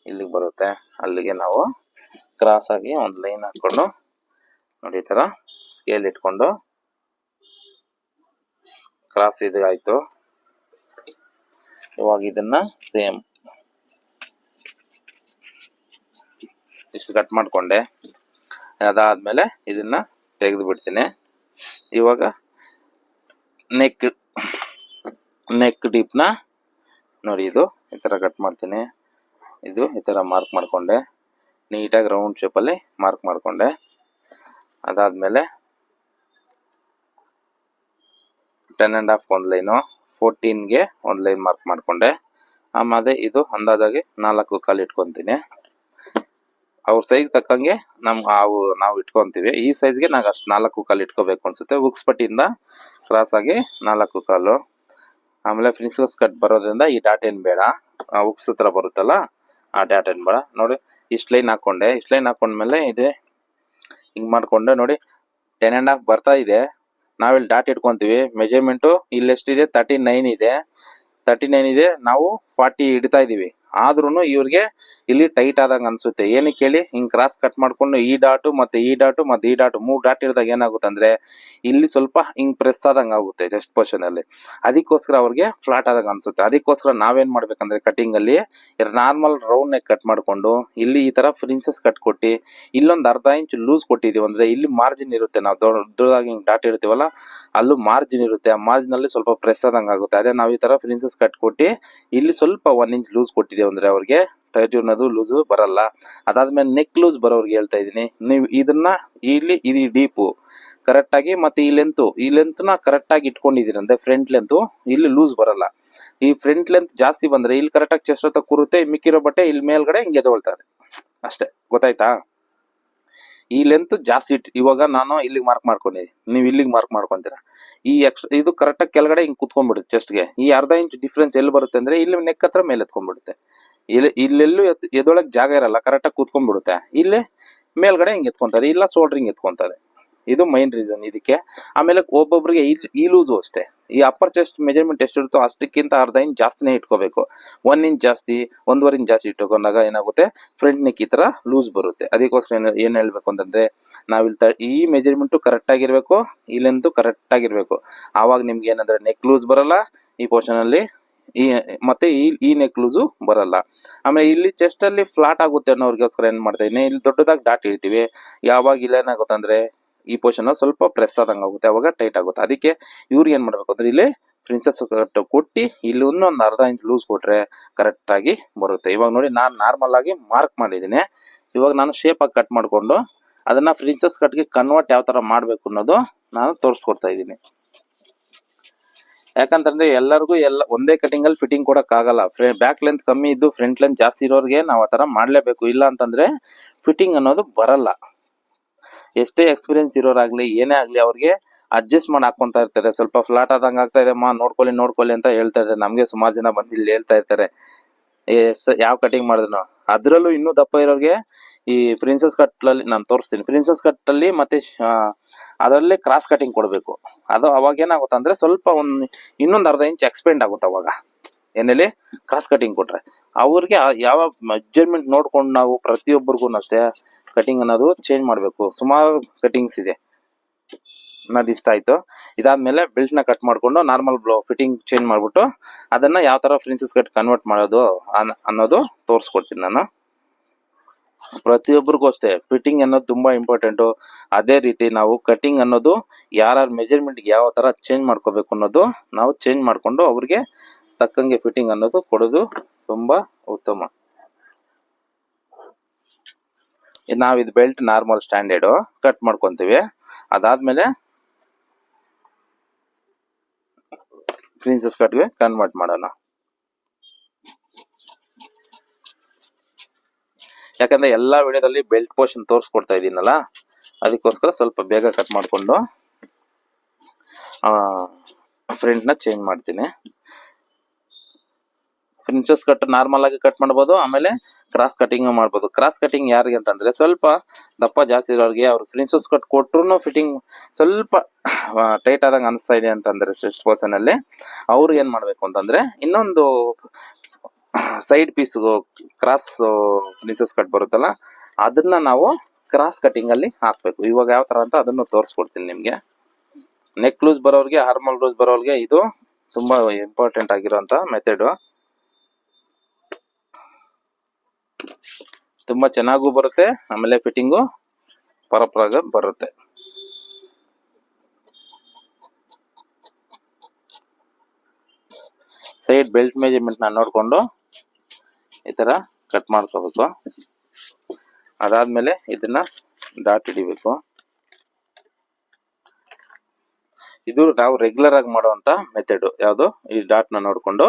ಇಲ್ಲಿಗೆ ಬರುತ್ತೆ. ಅಲ್ಲಿಗೆ ನಾವು ಕ್ರಾಸ್ ಆಗಿ ಒಂದು ಲೈನ್ ಹಾಕೊಂಡು ನೋಡಿ, ಈ ತರ ಸ್ಕೇಲ್ ಇಟ್ಕೊಂಡು ಕ್ರಾಸ್ ಇದು ಆಯ್ತು. ಇವಾಗ ಇದನ್ನ ಸೇಮ್ ಇಷ್ಟು ಕಟ್ ಮಾಡ್ಕೊಂಡೆ. ಅದಾದ್ಮೇಲೆ ಇದನ್ನ ತೆಗೆದು ಬಿಡ್ತೀನಿ. ಇವಾಗ ನೆಕ್ ಡೀಪ್ ನ ನೋಡಿ, ಇದು ಈ ತರ ಕಟ್ ಮಾಡ್ತೀನಿ. ಇದು ಈ ತರ ಮಾರ್ಕ್ ಮಾಡ್ಕೊಂಡೆ, ನೀಟಾಗಿ ರೌಂಡ್ ಶೇಪ್ ಅಲ್ಲಿ ಮಾರ್ಕ್ ಮಾಡ್ಕೊಂಡೆ. ಅದಾದ್ಮೇಲೆ 10.5 ಒಂದು ಲೈನು, 14ಗೆ ಒಂದು ಲೈನ್ ಮಾರ್ಕ್ ಮಾಡ್ಕೊಂಡೆ. ಆಮೇಲೆ ಇದು ಅಂದಾಜಾಗಿ 4 ಕಾಲು ಇಟ್ಕೊಂತೀನಿ. ಅವ್ರ ಸೈಜ್ ತಕ್ಕಂಗೆ ನಾವು ಇಟ್ಕೊಂತೀವಿ. ಈ ಸೈಜ್ಗೆ ನಾಗ ಅಷ್ಟು 4 ಕಾಲು ಇಟ್ಕೋಬೇಕು ಅನ್ಸುತ್ತೆ. ಉಕ್ಸ್ ಪಟ್ಟಿಯಿಂದ ಕ್ರಾಸ್ ಆಗಿ 4 ಕಾಲು. ಆಮೇಲೆ ಪ್ರಿನ್ಸಸ್ ಕಟ್ ಬರೋದ್ರಿಂದ ಈ ಡಾಟ್ ಏನ್ ಬೇಡ, ಉಕ್ಸ್ ಹತ್ರ ಬರುತ್ತಲ್ಲ ಆ ಡಾಟ್ ಏನ್ ಬೇಡ. ನೋಡಿ, ಇಷ್ಟು ಲೈನ್ ಹಾಕೊಂಡೆ. ಇಷ್ಟು ಲೈನ್ ಹಾಕೊಂಡ್ಮೇಲೆ ಇದೆ ಹಿಂಗ್ ಮಾಡ್ಕೊಂಡೆ ನೋಡಿ 10.5 ಬರ್ತಾ ಇದೆ. ನಾವಿಲ್ಲಿ ಡಾಟ್ ಇಟ್ಕೊಂತೀವಿ. ಮೆಜರ್ಮೆಂಟು ಇಲ್ಲಿ ಎಷ್ಟಿದೆ 39 ಇದೆ. 39 ಇದೆ, ನಾವು 40 ಇಡ್ತಾ ಇದೀವಿ. ಆದ್ರೂ ಇವ್ರಿಗೆ ಇಲ್ಲಿ ಟೈಟ್ ಆದಂಗ ಅನ್ಸುತ್ತೆ. ಏನಕ್ಕೆ ಹೇಳಿ, ಹಿಂಗ್ ಕ್ರಾಸ್ ಕಟ್ ಮಾಡ್ಕೊಂಡು ಈ ಡಾಟು ಮತ್ತೆ ಈ ಡಾಟು ಮತ್ತೆ ಈ ಡಾಟು 3 ಡಾಟ್ ಇಡ್ದಾಗ ಏನಾಗುತ್ತೆ ಅಂದ್ರೆ ಇಲ್ಲಿ ಸ್ವಲ್ಪ ಹಿಂಗ್ ಪ್ರೆಸ್ ಆದಂಗ ಆಗುತ್ತೆ ಚೆಸ್ಟ್ ಪೋರ್ಷನ್ ಅಲ್ಲಿ. ಅದಕ್ಕೋಸ್ಕರ ಅವ್ರಿಗೆ ಫ್ಲಾಟ್ ಆದಂಗ ಅನ್ಸುತ್ತೆ. ಅದಕ್ಕೋಸ್ಕರ ನಾವೇನ್ ಮಾಡ್ಬೇಕಂದ್ರೆ ಕಟಿಂಗ್ ಅಲ್ಲಿ ನಾರ್ಮಲ್ ರೌಂಡ್ ನೆಕ್ ಕಟ್ ಮಾಡ್ಕೊಂಡು ಇಲ್ಲಿ ಈ ತರ ಪ್ರಿನ್ಸಸ್ ಕಟ್ ಕೊಟ್ಟಿ ಇಲ್ಲೊಂದು ಅರ್ಧ ಇಂಚ್ ಲೂಸ್ ಕೊಟ್ಟಿದೀವಿ ಅಂದ್ರೆ ಇಲ್ಲಿ ಮಾರ್ಜಿನ್ ಇರುತ್ತೆ. ನಾವು ದೊಡ್ಡದಾಗಿ ಹಿಂಗ್ ಡಾಟ್ ಇಡ್ತೀವಲ್ಲ, ಅಲ್ಲೂ ಮಾರ್ಜಿನ್ ಇರುತ್ತೆ. ಆ ಮಾರ್ಜಿನ್ ಅಲ್ಲಿ ಸ್ವಲ್ಪ ಪ್ರೆಸ್ ಆದಂಗ ಆಗುತ್ತೆ. ಅದೇ ನಾವು ಈ ತರ ಪ್ರಿನ್ಸಸ್ ಕಟ್ ಕೊಟ್ಟಿ ಇಲ್ಲಿ ಸ್ವಲ್ಪ 1 ಇಂಚ್ ಲೂಸ್ ಕೊಟ್ಟಿದ್ದೀವಿ ಅಂದ್ರೆ ಅವ್ರಿಗೆ ಟೈಟ್ ಅನ್ನೋದು ಲೂಸ್ ಬರಲ್ಲ. ಅದಾದ್ಮೇಲೆ ನೆಕ್ ಲೂಸ್ ಬರೋರ್ಗೆ ಹೇಳ್ತಾ ಇದೀನಿ, ನೀವು ಇದನ್ನ ಇಲ್ಲಿ ಇದು ಡೀಪು ಕರೆಕ್ಟ್ ಆಗಿ ಮತ್ತೆ ಈ ಲೆಂತ್ ನ ಕರೆಕ್ಟ್ ಆಗಿ ಇಟ್ಕೊಂಡಿದೀರಿ ಅಂದ್ರೆ ಫ್ರಂಟ್ ಲೆಂತ್ ಇಲ್ಲಿ ಲೂಸ್ ಬರಲ್ಲ. ಈ ಫ್ರಂಟ್ ಲೆಂತ್ ಜಾಸ್ತಿ ಬಂದ್ರೆ ಇಲ್ಲಿ ಕರೆಕ್ಟ್ ಆಗಿ ಚೆಸ್ಟ್ ಹತ್ರ ಕೂರುತ್ತೆ, ಮಿಕ್ಕಿರೋ ಬಟ್ಟೆ ಇಲ್ಲಿ ಮೇಲ್ಗಡೆ ಹಿಂಗೆ ಎದೊಳ್ತದೆ ಅಷ್ಟೇ. ಗೊತ್ತಾಯ್ತಾ? ಈ ಲೆಂತ್ ಜಾಸ್ತಿ ಇವಾಗ ನಾನು ಇಲ್ಲಿಗೆ ಮಾರ್ಕ್ ಮಾಡ್ಕೊಂಡಿದ್ದೀನಿ, ನೀವು ಇಲ್ಲಿಗೆ ಮಾರ್ಕ್ ಮಾಡ್ಕೊಂತೀರಾ. ಈ ಇದು ಕರೆಕ್ಟ್ ಆಗಿ ಕೆಳಗಡೆ ಹಿಂಗ್ ಕುತ್ಕೊಂಡ್ಬಿಡುತ್ತೆ ಚೆಸ್ಟ್ಗೆ. ಈ ಅರ್ಧ ಇಂಚ್ ಡಿಫ್ರೆನ್ಸ್ ಎಲ್ಲಿ ಬರುತ್ತೆ ಅಂದ್ರೆ ಇಲ್ಲಿ ನೆಕ್ ಹತ್ರ ಮೇಲೆ ಎತ್ಕೊಂಡ್ಬಿಡುತ್ತೆ. ಇಲ್ಲೆಲ್ಲೂ ಎದೊಳಕ್ ಜಾಗ ಇರಲ್ಲ, ಕರೆಕ್ಟ್ ಆಗಿ ಕೂತ್ಕೊಂಡ್ಬಿಡುತ್ತೆ. ಇಲ್ಲಿ ಮೇಲ್ಗಡೆ ಹಿಂಗ್ ಎತ್ಕೊಂತಾರೆ, ಇಲ್ಲ ಶೋಲ್ಡ್ರಿಂಗ್ ಎತ್ಕೊಂತಾರೆ. ಇದು ಮೈನ್ ರೀಸನ್ ಇದಕ್ಕೆ. ಆಮೇಲೆ ಒಬ್ಬೊಬ್ರಿಗೆ ಈ ಲೂಸು ಅಷ್ಟೇ. ಈ ಅಪ್ಪರ್ ಚೆಸ್ಟ್ ಮೆಜರ್ಮೆಂಟ್ ಎಷ್ಟಿರುತ್ತೋ ಅಷ್ಟಕ್ಕಿಂತ ಅರ್ಧ ಇಂಚ್ ಜಾಸ್ತಿನೇ ಇಟ್ಕೋಬೇಕು. 1 ಇಂಚ್ ಜಾಸ್ತಿ 1.5 ಇಂಚ್ ಜಾಸ್ತಿ ಇಟ್ಕೊಂಡಾಗ ಏನಾಗುತ್ತೆ, ಫ್ರಂಟ್ ನೆಕ್ ಈ ತರ ಲೂಸ್ ಬರುತ್ತೆ. ಅದಕ್ಕೋಸ್ಕರ ಏನ್ ಹೇಳ್ಬೇಕು ಅಂತಂದ್ರೆ ನಾವಿಲ್ಲಿ ಈ ಮೆಜರ್ಮೆಂಟ್ ಕರೆಕ್ಟ್ ಆಗಿರ್ಬೇಕು, ಈ ಲೆಂತ್ ಕರೆಕ್ಟ್ ಆಗಿರ್ಬೇಕು. ಆವಾಗ ನಿಮ್ಗೆ ಏನಂದ್ರೆ ನೆಕ್ ಲೂಸ್ ಬರಲ್ಲ ಈ ಪೋರ್ಷನ್ ಅಲ್ಲಿ, ಮತ್ತೆ ಈ ನೆಕ್ ಲೂಸು ಬರಲ್ಲ. ಆಮೇಲೆ ಇಲ್ಲಿ ಚೆಸ್ಟ್ ಅಲ್ಲಿ ಫ್ಲಾಟ್ ಆಗುತ್ತೆ ಅನ್ನೋರ್ಗೋಸ್ಕರ ಏನ್ ಮಾಡ್ತಾ ಇದೀನಿ, ಇಲ್ಲಿ ದೊಡ್ಡದಾಗಿ ಡಾಟ್ ಇಡ್ತೀವಿ. ಯಾವಾಗ ಇಲ್ಲ ಏನಾಗುತ್ತೆ ಅಂದ್ರೆ ಈ ಪೋರ್ಷನ್ ಸ್ವಲ್ಪ ಪ್ರೆಸ್ ಆದಂಗ ಆಗುತ್ತೆ, ಅವಾಗ ಟೈಟ್ ಆಗುತ್ತೆ. ಅದಕ್ಕೆ ಇವ್ರಿಗೆ ಏನ್ ಮಾಡ್ಬೇಕು ಅಂದ್ರೆ ಇಲ್ಲಿ ಪ್ರಿನ್ಸಸ್ ಕಟ್ ಕೊಟ್ಟಿ ಇಲ್ಲಿ ಇನ್ನೊಂದು ಅರ್ಧ ಇಂಚ್ ಲೂಸ್ ಕೊಟ್ರೆ ಕರೆಕ್ಟ್ ಆಗಿ ಬರುತ್ತೆ. ಇವಾಗ ನೋಡಿ ನಾನು ನಾರ್ಮಲ್ ಆಗಿ ಮಾರ್ಕ್ ಮಾಡಿದೀನಿ. ಇವಾಗ ನಾನು ಶೇಪ್ ಆಗಿ ಕಟ್ ಮಾಡ್ಕೊಂಡು ಅದನ್ನ ಪ್ರಿನ್ಸಸ್ ಕಟ್ಗೆ ಕನ್ವರ್ಟ್ ಯಾವ ತರ ಮಾಡ್ಬೇಕು ಅನ್ನೋದು ನಾನು ತೋರಿಸ್ಕೊಡ್ತಾ ಇದ್ದೀನಿ. ಯಾಕಂತಂದ್ರೆ ಎಲ್ಲರಿಗೂ ಒಂದೇ ಕಟಿಂಗ್ ಅಲ್ಲಿ ಫಿಟ್ಟಿಂಗ್ ಕೊಡಕ್ ಆಗಲ್ಲ. ಬ್ಯಾಕ್ ಲೆಂತ್ ಕಮ್ಮಿ ಇದ್ದು ಫ್ರಂಟ್ ಲೆಂತ್ ಜಾಸ್ತಿ ಇರೋರಿಗೆ ನಾವು ಆತರ ಮಾಡ್ಲೇಬೇಕು. ಇಲ್ಲ ಅಂತಂದ್ರೆ ಫಿಟ್ಟಿಂಗ್ ಅನ್ನೋದು ಬರಲ್ಲ. ಎಷ್ಟೇ ಎಕ್ಸ್ಪೀರಿಯನ್ಸ್ ಇರೋರಾಗ್ಲಿ ಏನೇ ಆಗ್ಲಿ ಅವ್ರಿಗೆ ಅಡ್ಜಸ್ಟ್ ಮಾಡಿ ಹಾಕೊಂತಾ ಇರ್ತಾರೆ. ಸ್ವಲ್ಪ ಫ್ಲಾಟ್ ಆದಂಗ ಆಗ್ತಾ ಇದೆ ನೋಡ್ಕೊಳ್ಳಿ ಅಂತ ಹೇಳ್ತಾ ಇರ್ತಾರೆ. ನಮ್ಗೆ ಸುಮಾರು ಜನ ಬಂದು ಇಲ್ಲಿ ಹೇಳ್ತಾ ಇರ್ತಾರೆ ಯಾವ ಕಟಿಂಗ್ ಮಾಡಿದ್ರು. ಅದ್ರಲ್ಲೂ ಇನ್ನೂ ದಪ್ಪ ಇರೋರಿಗೆ ಈ ಪ್ರಿನ್ಸಸ್ ಕಟ್ ಅಲ್ಲಿ ನಾನು ತೋರಿಸ್ತೀನಿ. ಪ್ರಿನ್ಸಸ್ ಕಟ್ ಅಲ್ಲಿ ಮತ್ತೆ ಅದರಲ್ಲಿ ಕ್ರಾಸ್ ಕಟಿಂಗ್ ಕೊಡ್ಬೇಕು. ಅದು ಅವಾಗ ಏನಾಗುತ್ತೆ ಅಂದ್ರೆ ಸ್ವಲ್ಪ ಇನ್ನೊಂದು ಅರ್ಧ ಇಂಚ್ ಎಕ್ಸ್ಪೆಂಡ್ ಆಗುತ್ತೆ. ಅವಾಗ ಏನಲ್ಲಿ ಕ್ರಾಸ್ ಕಟಿಂಗ್ ಕೊಟ್ರೆ ಅವ್ರಿಗೆ ಯಾವ ಮೆಜರ್ಮೆಂಟ್ ನೋಡ್ಕೊಂಡು ನಾವು ಪ್ರತಿಯೊಬ್ಬರಿಗೂ ಅಷ್ಟೇ ಕಟಿಂಗ್ ಅನ್ನೋದು ಚೇಂಜ್ ಮಾಡ್ಬೇಕು. ಸುಮಾರು ಕಟಿಂಗ್ಸ್ ಇದೆ ಅನ್ನೋದು ಇಷ್ಟ ಆಯ್ತು. ಇದಾದ್ಮೇಲೆ ಬೆಲ್ಟ್ ನ ಕಟ್ ಮಾಡ್ಕೊಂಡು ನಾರ್ಮಲ್ ಫಿಟ್ಟಿಂಗ್ ಚೇಂಜ್ ಮಾಡ್ಬಿಟ್ಟು ಅದನ್ನ ಯಾವ ತರ ಪ್ರಿನ್ಸಸ್ ಕಟ್ ಕನ್ವರ್ಟ್ ಮಾಡೋದು ಅನ್ನೋದು ತೋರಿಸ್ಕೊಡ್ತೀನಿ ನಾನು. ಪ್ರತಿಯೊಬ್ಬರಿಗೂ ಅಷ್ಟೇ ಫಿಟ್ಟಿಂಗ್ ಅನ್ನೋದು ತುಂಬಾ ಇಂಪಾರ್ಟೆಂಟ್. ಅದೇ ರೀತಿ ನಾವು ಕಟಿಂಗ್ ಅನ್ನೋದು ಯಾರ ಮೆಜರ್ಮೆಂಟ್ ಯಾವ ತರ ಚೇಂಜ್ ಮಾಡ್ಕೋಬೇಕು ಅನ್ನೋದು ನಾವು ಚೇಂಜ್ ಮಾಡ್ಕೊಂಡು ಅವ್ರಿಗೆ ತಕ್ಕಂಗೆ ಫಿಟ್ಟಿಂಗ್ ಅನ್ನೋದು ಕೊಡೋದು ತುಂಬಾ ಉತ್ತಮ. ನಾವಿದು ಬೆಲ್ಟ್ ನಾರ್ಮಲ್ ಸ್ಟ್ಯಾಂಡರ್ಡ್ ಕಟ್ ಮಾಡ್ಕೊಂತೀವಿ. ಅದಾದ್ಮೇಲೆ ಪ್ರಿನ್ಸಸ್ ಕಟ್ಗೆ ಕನ್ವರ್ಟ್ ಮಾಡೋಣ. ಯಾಕಂದ್ರೆ ಎಲ್ಲಾ ವಿಡಿಯೋದಲ್ಲಿ ಬೆಲ್ಟ್ ಪೋರ್ಷನ್ ತೋರಿಸ್ಕೊಡ್ತಾ ಇದೀನಲ್ಲ, ಅದಕ್ಕೋಸ್ಕರ ಸ್ವಲ್ಪ ಬೇಗ ಕಟ್ ಮಾಡ್ಕೊಂಡು ಫ್ರಂಟ್ ನ ಚೇಂಜ್ ಮಾಡ್ತೀನಿ. ಪ್ರಿನ್ಸಸ್ ಕಟ್ ನಾರ್ಮಲ್ ಆಗಿ ಕಟ್ ಮಾಡ್ಬೋದು, ಆಮೇಲೆ ಕ್ರಾಸ್ ಕಟಿಂಗ್ ಮಾಡ್ಬೋದು. ಕ್ರಾಸ್ ಕಟಿಂಗ್ ಯಾರಿಗೆ ಅಂತಂದ್ರೆ ಸ್ವಲ್ಪ ದಪ್ಪ ಜಾಸ್ತಿ ಇರೋರಿಗೆ ಅವ್ರು ಪ್ರಿನ್ಸಸ್ ಕಟ್ ಕೊಟ್ರು ಫಿಟ್ಟಿಂಗ್ ಸ್ವಲ್ಪ ಟೈಟ್ ಆದಂಗ ಅನಿಸ್ತಾ ಇದೆ ಅಂತಂದ್ರೆ ಚೆಸ್ಟ್ ಪೋರ್ಷನ್ ಅಲ್ಲಿ ಅವ್ರಿಗೆ ಏನ್ ಮಾಡ್ಬೇಕು ಅಂತಂದ್ರೆ ಇನ್ನೊಂದು side piece cross princess cut ಬರುತ್ತಲ್ಲ ಅದನ್ನ ನಾವು ಕ್ರಾಸ್ ಕಟಿಂಗ್ ಅಲ್ಲಿ ಹಾಕ್ಬೇಕು. ಇವಾಗ ಯಾವ ತರ ಅಂತ ಅದನ್ನು ತೋರಿಸ್ಕೊಡ್ತೀನಿ ನಿಮ್ಗೆ. ನೆಕ್ ಲೂಸ್ ಬರೋರ್ಗೆ ಹಾರ್ಮಲ್ ಲೂಸ್ ಬರೋರ್ಗೆ ಇದು ತುಂಬಾ ಇಂಪಾರ್ಟೆಂಟ್ ಆಗಿರೋಂತ ಮೆಥಡ್. ತುಂಬಾ ಚೆನ್ನಾಗೂ ಬರುತ್ತೆ, ಆಮೇಲೆ ಫಿಟ್ಟಿಂಗು ಪರಪರಾಗ ಬರುತ್ತೆ. ಸೈಡ್ ಬೆಲ್ಟ್ ಮೆಜರ್ಮೆಂಟ್ ನ ನೋಡ್ಕೊಂಡು ಈ ತರ ಕಟ್ ಮಾಡ್ಕೋಬೇಕು. ಅದಾದ್ಮೇಲೆ ಇದನ್ನ ಡಾಟ್ ಹಿಡಿಬೇಕು. ಇದು ನಾವು ರೆಗ್ಯುಲರ್ ಆಗಿ ಮಾಡುವಂತ ಮೆಥಡ್. ಯಾವುದು ಈ ಡಾಟ್ ನ ನೋಡ್ಕೊಂಡು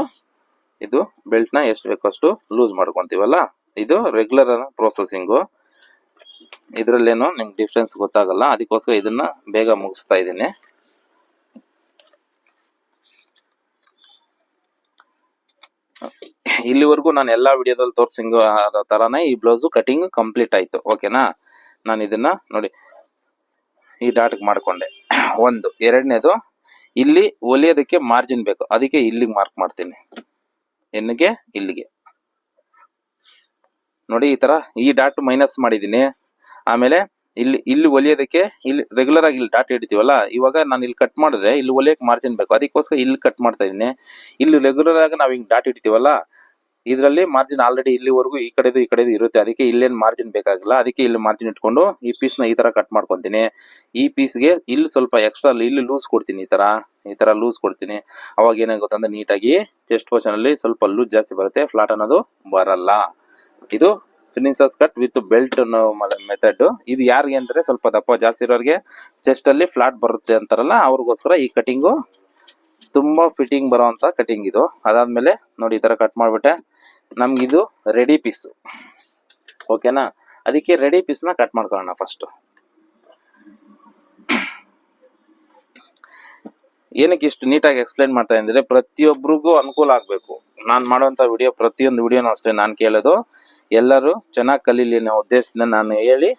ಇದು ಬೆಲ್ಟ್ ನ ಎಷ್ಟು ಬೇಕೋ ಅಷ್ಟು ಲೂಸ್ ಮಾಡ್ಕೊಂತೀವಲ್ಲ, ಇದು ರೆಗ್ಯುಲರ್ ಪ್ರೊಸೆಸಿಂಗು. ಇದ್ರಲ್ಲೇನು ನಿಮ್ಗೆ ಡಿಫ್ರೆನ್ಸ್ ಗೊತ್ತಾಗಲ್ಲ, ಅದಕ್ಕೋಸ್ಕರ ಇದನ್ನ ಬೇಗ ಮುಗಿಸ್ತಾ ಇದ್ದೀನಿ. ಇಲ್ಲಿವರೆಗೂ ನಾನು ಎಲ್ಲಾ ವಿಡಿಯೋದಲ್ಲಿ ತೋರಿಸಿಂಗ್ ತರಾನೇ ಈ ಬ್ಲೌಸ್ ಕಟಿಂಗ್ ಕಂಪ್ಲೀಟ್ ಆಯ್ತು. ಓಕೆನಾ? ನಾನು ಇದನ್ನ ನೋಡಿ ಈ ಡಾಟ್ಗೆ ಮಾಡ್ಕೊಂಡೆ. ಒಂದು ಎರಡನೇದು ಇಲ್ಲಿ ಹೊಲಿಯೋದಕ್ಕೆ ಮಾರ್ಜಿನ್ ಬೇಕು, ಅದಕ್ಕೆ ಇಲ್ಲಿಗೆ ಮಾರ್ಕ್ ಮಾಡ್ತೀನಿ. ಎನ್ನಿಗೆ ಇಲ್ಲಿಗೆ ನೋಡಿ, ಈ ತರ ಈ ಡಾಟ್ ಮೈನಸ್ ಮಾಡಿದೀನಿ. ಆಮೇಲೆ ಇಲ್ಲಿ ಹೊಲಿಯೋದಕ್ಕೆ ಇಲ್ಲಿ ರೆಗ್ಯುಲರ್ ಆಗಿ ಇಲ್ಲಿ ಡಾಟ್ ಹಿಡಿತೀವಲ್ಲ, ಇವಾಗ ನಾನು ಇಲ್ಲಿ ಕಟ್ ಮಾಡಿದ್ರೆ ಇಲ್ಲಿ ಹೊಲಿಯಕ್ಕೆ ಮಾರ್ಜಿನ್ ಬೇಕು, ಅದಕ್ಕೋಸ್ಕರ ಇಲ್ಲಿ ಕಟ್ ಮಾಡ್ತಾ ಇದೀನಿ. ಇಲ್ಲಿ ರೆಗ್ಯುಲರ್ ಆಗಿ ನಾವು ಹಿಂಗ್ ಡಾಟ್ ಹಿಡಿತೀವಲ್ಲ, ಇದರಲ್ಲಿ ಮಾರ್ಜಿನ್ ಆಲ್ರೆಡಿ ಇಲ್ಲಿವರೆಗೂ ಈ ಕಡೆದು ಇರುತ್ತೆ, ಅದಕ್ಕೆ ಇಲ್ಲೇನು ಮಾರ್ಜಿನ್ ಬೇಕಾಗಿಲ್ಲ. ಅದಕ್ಕೆ ಇಲ್ಲಿ ಮಾರ್ಜಿನ್ ಇಟ್ಕೊಂಡು ಈ ಪೀಸ್ ನ ಈ ತರ ಕಟ್ ಮಾಡ್ಕೊಂತೀನಿ. ಈ ಪೀಸ್ಗೆ ಇಲ್ಲಿ ಸ್ವಲ್ಪ ಎಕ್ಸ್ಟ್ರಾ ಇಲ್ಲಿ ಲೂಸ್ ಕೊಡ್ತೀನಿ, ಈ ತರ ಲೂಸ್ ಕೊಡ್ತೀನಿ. ಅವಾಗ ಏನಾಗುತ್ತೆ ಅಂದ್ರೆ ನೀಟಾಗಿ ಚೆಸ್ಟ್ ಪೋರ್ಷನ್ ಅಲ್ಲಿ ಸ್ವಲ್ಪ ಲೂಸ್ ಜಾಸ್ತಿ ಬರುತ್ತೆ, ಫ್ಲಾಟ್ ಅನ್ನೋದು ಬರಲ್ಲ. ಇದು princess cut with belt method. ಇದು ಯಾರಿಗೆ ಅಂದ್ರೆ ಸ್ವಲ್ಪ ದಪ್ಪ ಜಾಸ್ತಿ ಇರೋರಿಗೆ ಚೆಸ್ಟ್ ಅಲ್ಲಿ ಫ್ಲಾಟ್ ಬರುತ್ತೆ ಅಂತಾರಲ್ಲ, ಅವ್ರಿಗೋಸ್ಕರ ಈ ಕಟಿಂಗು ತುಂಬಾ ಫಿಟ್ಟಿಂಗ್ ಬರೋಂತ ಕಟಿಂಗ್ ಇದು. ಅದಾದ್ಮೇಲೆ ನೋಡಿ ಈ ತರ ಕಟ್ ಮಾಡ್ಬಿಟ್ಟೆ. ನಮ್ಗಿದು ರೆಡಿ ಪೀಸ್, ಓಕೆನಾ? ಅದಕ್ಕೆ ರೆಡಿ ಪೀಸ್ ನ ಕಟ್ ಮಾಡ್ಕೊಳ್ಳೋಣ ಫಸ್ಟ್. ಏನಕ್ಕೆ ಇಷ್ಟು ನೀಟಾಗಿ ಎಕ್ಸ್ಪ್ಲೈನ್ ಮಾಡ್ತಾ ಇದ್ರೆ ಪ್ರತಿಯೊಬ್ಬರಿಗೂ ಅನುಕೂಲ ಆಗ್ಬೇಕು. ನಾನ್ ಮಾಡುವಂತ ವಿಡಿಯೋ ಪ್ರತಿಯೊಂದು ವಿಡಿಯೋನು ಅಷ್ಟೇ ನಾನು ಕೇಳೋದು, ಎಲ್ಲರೂ ಚೆನ್ನಾಗಿ ಕಲೀಲಿ ಅನ್ನೋ ಉದ್ದೇಶದಿಂದ ನಾನು ಹೇಳಿ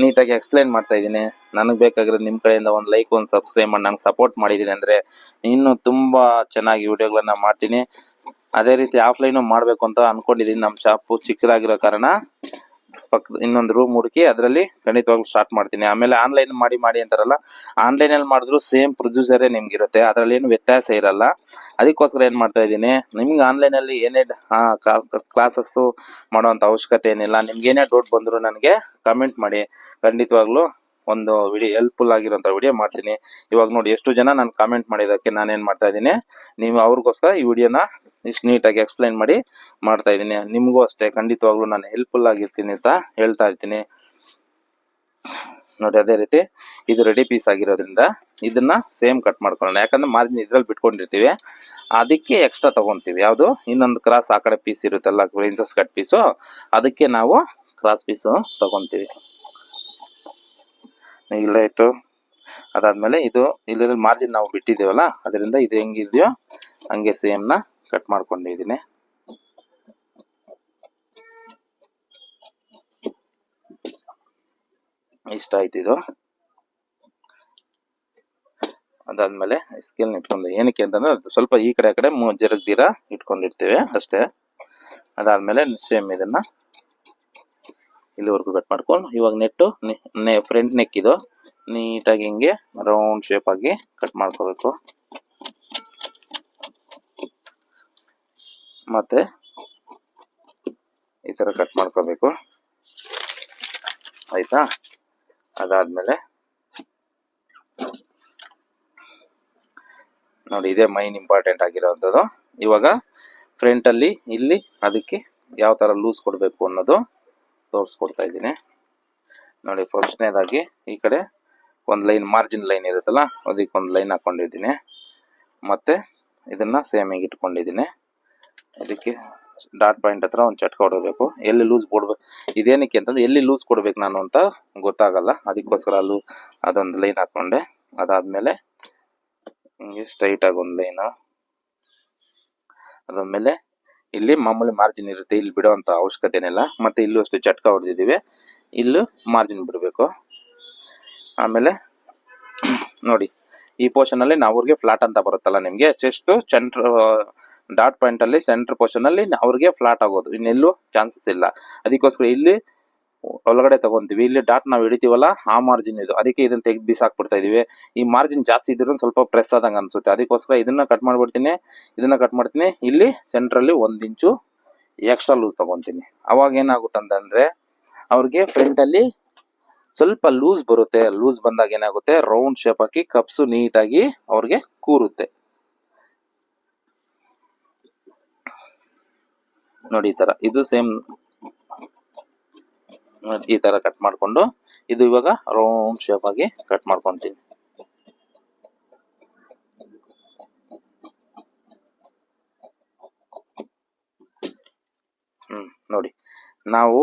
ನೀಟಾಗಿ ಎಕ್ಸ್ಪ್ಲೈನ್ ಮಾಡ್ತಾ ಇದ್ದೀನಿ. ನನಗೆ ಬೇಕಾಗಿರೋ ನಿಮ್ಮ ಕಡೆಯಿಂದ ಒಂದು ಲೈಕ್, ಒಂದು ಸಬ್ಸ್ಕ್ರೈಬ್ ಮಾಡಿ ನಂಗೆ ಸಪೋರ್ಟ್ ಮಾಡಿದ್ದೀನಿ ಅಂದ್ರೆ ಇನ್ನು ತುಂಬಾ ಚೆನ್ನಾಗಿ ವಿಡಿಯೋಗಳನ್ನ ಮಾಡ್ತೀನಿ. ಅದೇ ರೀತಿ ಆಫ್ಲೈನ್ ಮಾಡ್ಬೇಕು ಅಂತ ಅನ್ಕೊಂಡಿದೀನಿ. ನಮ್ಮ ಶಾಪ್ ಚಿಕ್ಕದಾಗಿರೋ ಕಾರಣ ಪಕ್ಕದ ಇನ್ನೊಂದು ರೂಮ್ ಹುಡುಕಿ ಅದರಲ್ಲಿ ಖಂಡಿತವಾಗ್ಲೂ ಸ್ಟಾರ್ಟ್ ಮಾಡ್ತೀನಿ. ಆಮೇಲೆ ಆನ್ಲೈನ್ ಮಾಡಿ ಅಂತಾರಲ್ಲ, ಆನ್ಲೈನ್ ಅಲ್ಲಿ ಮಾಡಿದ್ರು ಸೇಮ್ ಪ್ರೊಡ್ಯೂಸರೇ ನಿಮ್ಗಿರುತ್ತೆ, ಅದ್ರಲ್ಲಿ ಏನು ವ್ಯತ್ಯಾಸ ಇರಲ್ಲ. ಅದಕ್ಕೋಸ್ಕರ ಏನ್ ಮಾಡ್ತಾ ಇದ್ದೀನಿ, ನಿಮ್ಗೆ ಆನ್ಲೈನ್ ಅಲ್ಲಿ ಏನೇ ಕ್ಲಾಸಸ್ ಮಾಡುವಂತ ಅವಶ್ಯಕತೆ ಏನಿಲ್ಲ. ನಿಮ್ಗೆ ಏನೇ ಡೌಟ್ ಬಂದ್ರು ನನಗೆ ಕಮೆಂಟ್ ಮಾಡಿ, ಖಂಡಿತವಾಗ್ಲೂ ಒಂದು ವಿಡಿಯೋ ಹೆಲ್ಪ್ಫುಲ್ ಆಗಿರೋಂಥ ವಿಡಿಯೋ ಮಾಡ್ತೀನಿ. ಇವಾಗ ನೋಡಿ ಎಷ್ಟು ಜನ ನಾನು ಕಾಮೆಂಟ್ ಮಾಡಿದಕ್ಕೆ ನಾನೇನ್ ಮಾಡ್ತಾ ಇದ್ದೀನಿ, ನೀವು ಅವ್ರಿಗೋಸ್ಕರ ಈ ವಿಡಿಯೋನ ಇಷ್ಟು ನೀಟಾಗಿ ಎಕ್ಸ್ಪ್ಲೈನ್ ಮಾಡಿ ಮಾಡ್ತಾ ಇದ್ದೀನಿ. ನಿಮಗೂ ಅಷ್ಟೇ ಖಂಡಿತವಾಗ್ಲೂ ನಾನು ಹೆಲ್ಪ್ಫುಲ್ ಆಗಿರ್ತೀನಿ ಅಂತ ಹೇಳ್ತಾ ಇರ್ತೀನಿ. ನೋಡಿ ಅದೇ ರೀತಿ ಇದು ರೆಡಿ ಪೀಸ್ ಆಗಿರೋದ್ರಿಂದ ಇದನ್ನ ಸೇಮ್ ಕಟ್ ಮಾಡ್ಕೊಳ್ಳೋಣ. ಯಾಕಂದ್ರೆ ಮಾರ್ಜಿನ್ ಇದ್ರಲ್ಲಿ ಬಿಟ್ಕೊಂಡಿರ್ತೀವಿ, ಅದಕ್ಕೆ ಎಕ್ಸ್ಟ್ರಾ ತಗೊಂತೀವಿ. ಯಾವುದು ಇನ್ನೊಂದು ಕ್ರಾಸ್ ಆ ಕಡೆ ಪೀಸ್ ಇರುತ್ತಲ್ಲ, ಪ್ರಿನ್ಸಸ್ ಕಟ್ ಪೀಸು, ಅದಕ್ಕೆ ನಾವು ಕ್ರಾಸ್ ಪೀಸು ತಗೊಂತೀವಿ. ಇಲ್ಲ ಇಟ್ಟು ಅದಾದ್ಮೇಲೆ ಇದು ಇಲ್ಲಿ ಮಾರ್ಜಿನ್ ನಾವು ಬಿಟ್ಟಿದ್ದೇವಲ್ಲ, ಅದರಿಂದ ಇದು ಹೆಂಗಿದೆಯೋ ಹಂಗೆ ಸೇಮ್ ನ ಕಟ್ ಮಾಡ್ಕೊಂಡಿದ್ದೀನಿ. ಇಷ್ಟ ಆಯ್ತು ಇದು. ಅದಾದ್ಮೇಲೆ ಸ್ಕೇಲ್ ಇಟ್ಕೊಂಡು ಏನಕ್ಕೆ ಅಂತಂದ್ರೆ ಸ್ವಲ್ಪ ಈ ಕಡೆ ಆ ಕಡೆ ಜರುಗ್ದೀರ ಇಟ್ಕೊಂಡಿರ್ತೀವಿ ಅಷ್ಟೇ. ಅದಾದ್ಮೇಲೆ ಸೇಮ್ ಇದನ್ನ ಇಲ್ಲಿವರೆಗೂ ಕಟ್ ಮಾಡ್ಕೊಂಡು ಇವಾಗ ನೆಟ್ಟು ಫ್ರಂಟ್ ನೆಕ್ ಇದು ನೀಟಾಗಿ ಹಿಂಗೆ ರೌಂಡ್ ಶೇಪ್ ಆಗಿ ಕಟ್ ಮಾಡ್ಕೋಬೇಕು. ಮತ್ತೆ ಈ ತರ ಕಟ್ ಮಾಡ್ಕೋಬೇಕು, ಆಯ್ತಾ? ಅದಾದ್ಮೇಲೆ ನೋಡಿ ಇದೇ ಮೈನ್ ಇಂಪಾರ್ಟೆಂಟ್ ಆಗಿರೋವಂಥದ್ದು. ಇವಾಗ ಫ್ರಂಟ್ ಅಲ್ಲಿ ಇಲ್ಲಿ ಅದಕ್ಕೆ ಯಾವ ತರ ಲೂಸ್ ಕೊಡಬೇಕು ಅನ್ನೋದು ತೋರಿಸ್ಕೊಡ್ತಾ ಇದ್ದೀನಿ. ನೋಡಿ ಫಸ್ಟ್ನೇದಾಗಿ ಈ ಕಡೆ ಒಂದು ಲೈನ್ ಮಾರ್ಜಿನ್ ಲೈನ್ ಇರುತ್ತಲ್ಲ, ಅದಕ್ಕೆ ಒಂದು ಲೈನ್ ಹಾಕೊಂಡಿದ್ದೀನಿ. ಮತ್ತೆ ಇದನ್ನ ಸೇಮ್ ಆಗಿ ಇಟ್ಕೊಂಡಿದ್ದೀನಿ. ಅದಕ್ಕೆ ಡಾಟ್ ಪಾಯಿಂಟ್ ಹತ್ರ ಒಂದು ಚಟ್ಕ ಹೊಡಬೇಕು. ಎಲ್ಲಿ ಲೂಸ್ ಕೊಡ್ಬೇಕು, ಇದೇನಕ್ಕೆ ಅಂತಂದ್ರೆ ಎಲ್ಲಿ ಲೂಸ್ ಕೊಡ್ಬೇಕು ನಾನು ಅಂತ ಗೊತ್ತಾಗಲ್ಲ, ಅದಕ್ಕೋಸ್ಕರ ಅದೊಂದು ಲೈನ್ ಹಾಕೊಂಡೆ. ಅದಾದ್ಮೇಲೆ ಹಿಂಗೆ ಸ್ಟ್ರೈಟ್ ಆಗಿ ಒಂದು ಲೈನ್. ಅದಾದ್ಮೇಲೆ ಇಲ್ಲಿ ಮಾಮೂಲಿ ಮಾರ್ಜಿನ್ ಇರುತ್ತೆ, ಇಲ್ಲಿ ಬಿಡುವಂತ ಅವಶ್ಯಕತೆ ಏನಿಲ್ಲ. ಮತ್ತೆ ಇಲ್ಲೂ ಅಷ್ಟು ಚಟ್ಕ ಹೊಡೆದಿದ್ದೀವಿ, ಇಲ್ಲೂ ಮಾರ್ಜಿನ್ ಬಿಡಬೇಕು. ಆಮೇಲೆ ನೋಡಿ ಈ ಪೋರ್ಷನ್ ಅಲ್ಲಿ ಅವ್ರಿಗೆ ಫ್ಲಾಟ್ ಅಂತ ಬರುತ್ತಲ್ಲ, ನಿಮ್ಗೆ ಚೆಸ್ಟ್ ಸೆಂಟರ್ ಡಾಟ್ ಪಾಯಿಂಟ್ ಅಲ್ಲಿ ಸೆಂಟರ್ ಪೋರ್ಷನ್ ಅಲ್ಲಿ ಅವ್ರಿಗೆ ಫ್ಲಾಟ್ ಆಗೋದು ಇನ್ನೆಲ್ಲೂ ಚಾನ್ಸಸ್ ಇಲ್ಲ. ಅದಕ್ಕೋಸ್ಕರ ಇಲ್ಲಿ ಒಳಗಡೆ ತಗೊಂತೀವಿ. ಇಲ್ಲಿ ಡಾಟ್ ನಾವು ಹಿಡಿತೀವಲ್ಲ, ಆ ಮಾರ್ಜಿನ್ ಇದು, ಅದಕ್ಕೆ ಇದನ್ನ ತೆಗೆದು ಬಿಸಾಕ್ಬಿಡ್ತಾ ಇದೀವಿ. ಈ ಮಾರ್ಜಿನ್ ಜಾಸ್ತಿ ಇದ್ರೂ ಸ್ವಲ್ಪ ಪ್ರೆಸ್ ಆದಂಗ ಅನ್ಸುತ್ತೆ, ಅದಕ್ಕೋಸ್ಕರ ಇದನ್ನ ಕಟ್ ಮಾಡ್ಬಿಡ್ತೀನಿ. ಇದನ್ನ ಕಟ್ ಮಾಡ್ತೀನಿ, ಇಲ್ಲಿ ಸೆಂಟರ್ ಅಲ್ಲಿ 1 ಇಂಚು ಎಕ್ಸ್ಟ್ರಾ ಲೂಸ್ ತಗೊಂತೀನಿ. ಅವಾಗ ಏನಾಗುತ್ತೆ ಅಂತಂದ್ರೆ ಅವ್ರಿಗೆ ಫ್ರಂಟ್ ಅಲ್ಲಿ ಸ್ವಲ್ಪ ಲೂಸ್ ಬರುತ್ತೆ. ಲೂಸ್ ಬಂದಾಗ ಏನಾಗುತ್ತೆ, ರೌಂಡ್ ಶೇಪ್ ಹಾಕಿ ಕಪ್ಸು ನೀಟಾಗಿ ಅವ್ರಿಗೆ ಕೂರುತ್ತೆ. ನೋಡಿ ಈ ತರ ಇದು ಸೇಮ್ ಈ ತರ ಕಟ್ ಮಾಡ್ಕೊಂಡು ಇದು ಇವಾಗ ರೌಂಡ್ ಶೇಪ್ ಆಗಿ ಕಟ್ ಮಾಡ್ಕೊಂತೀನಿ. ನೋಡಿ ನಾವು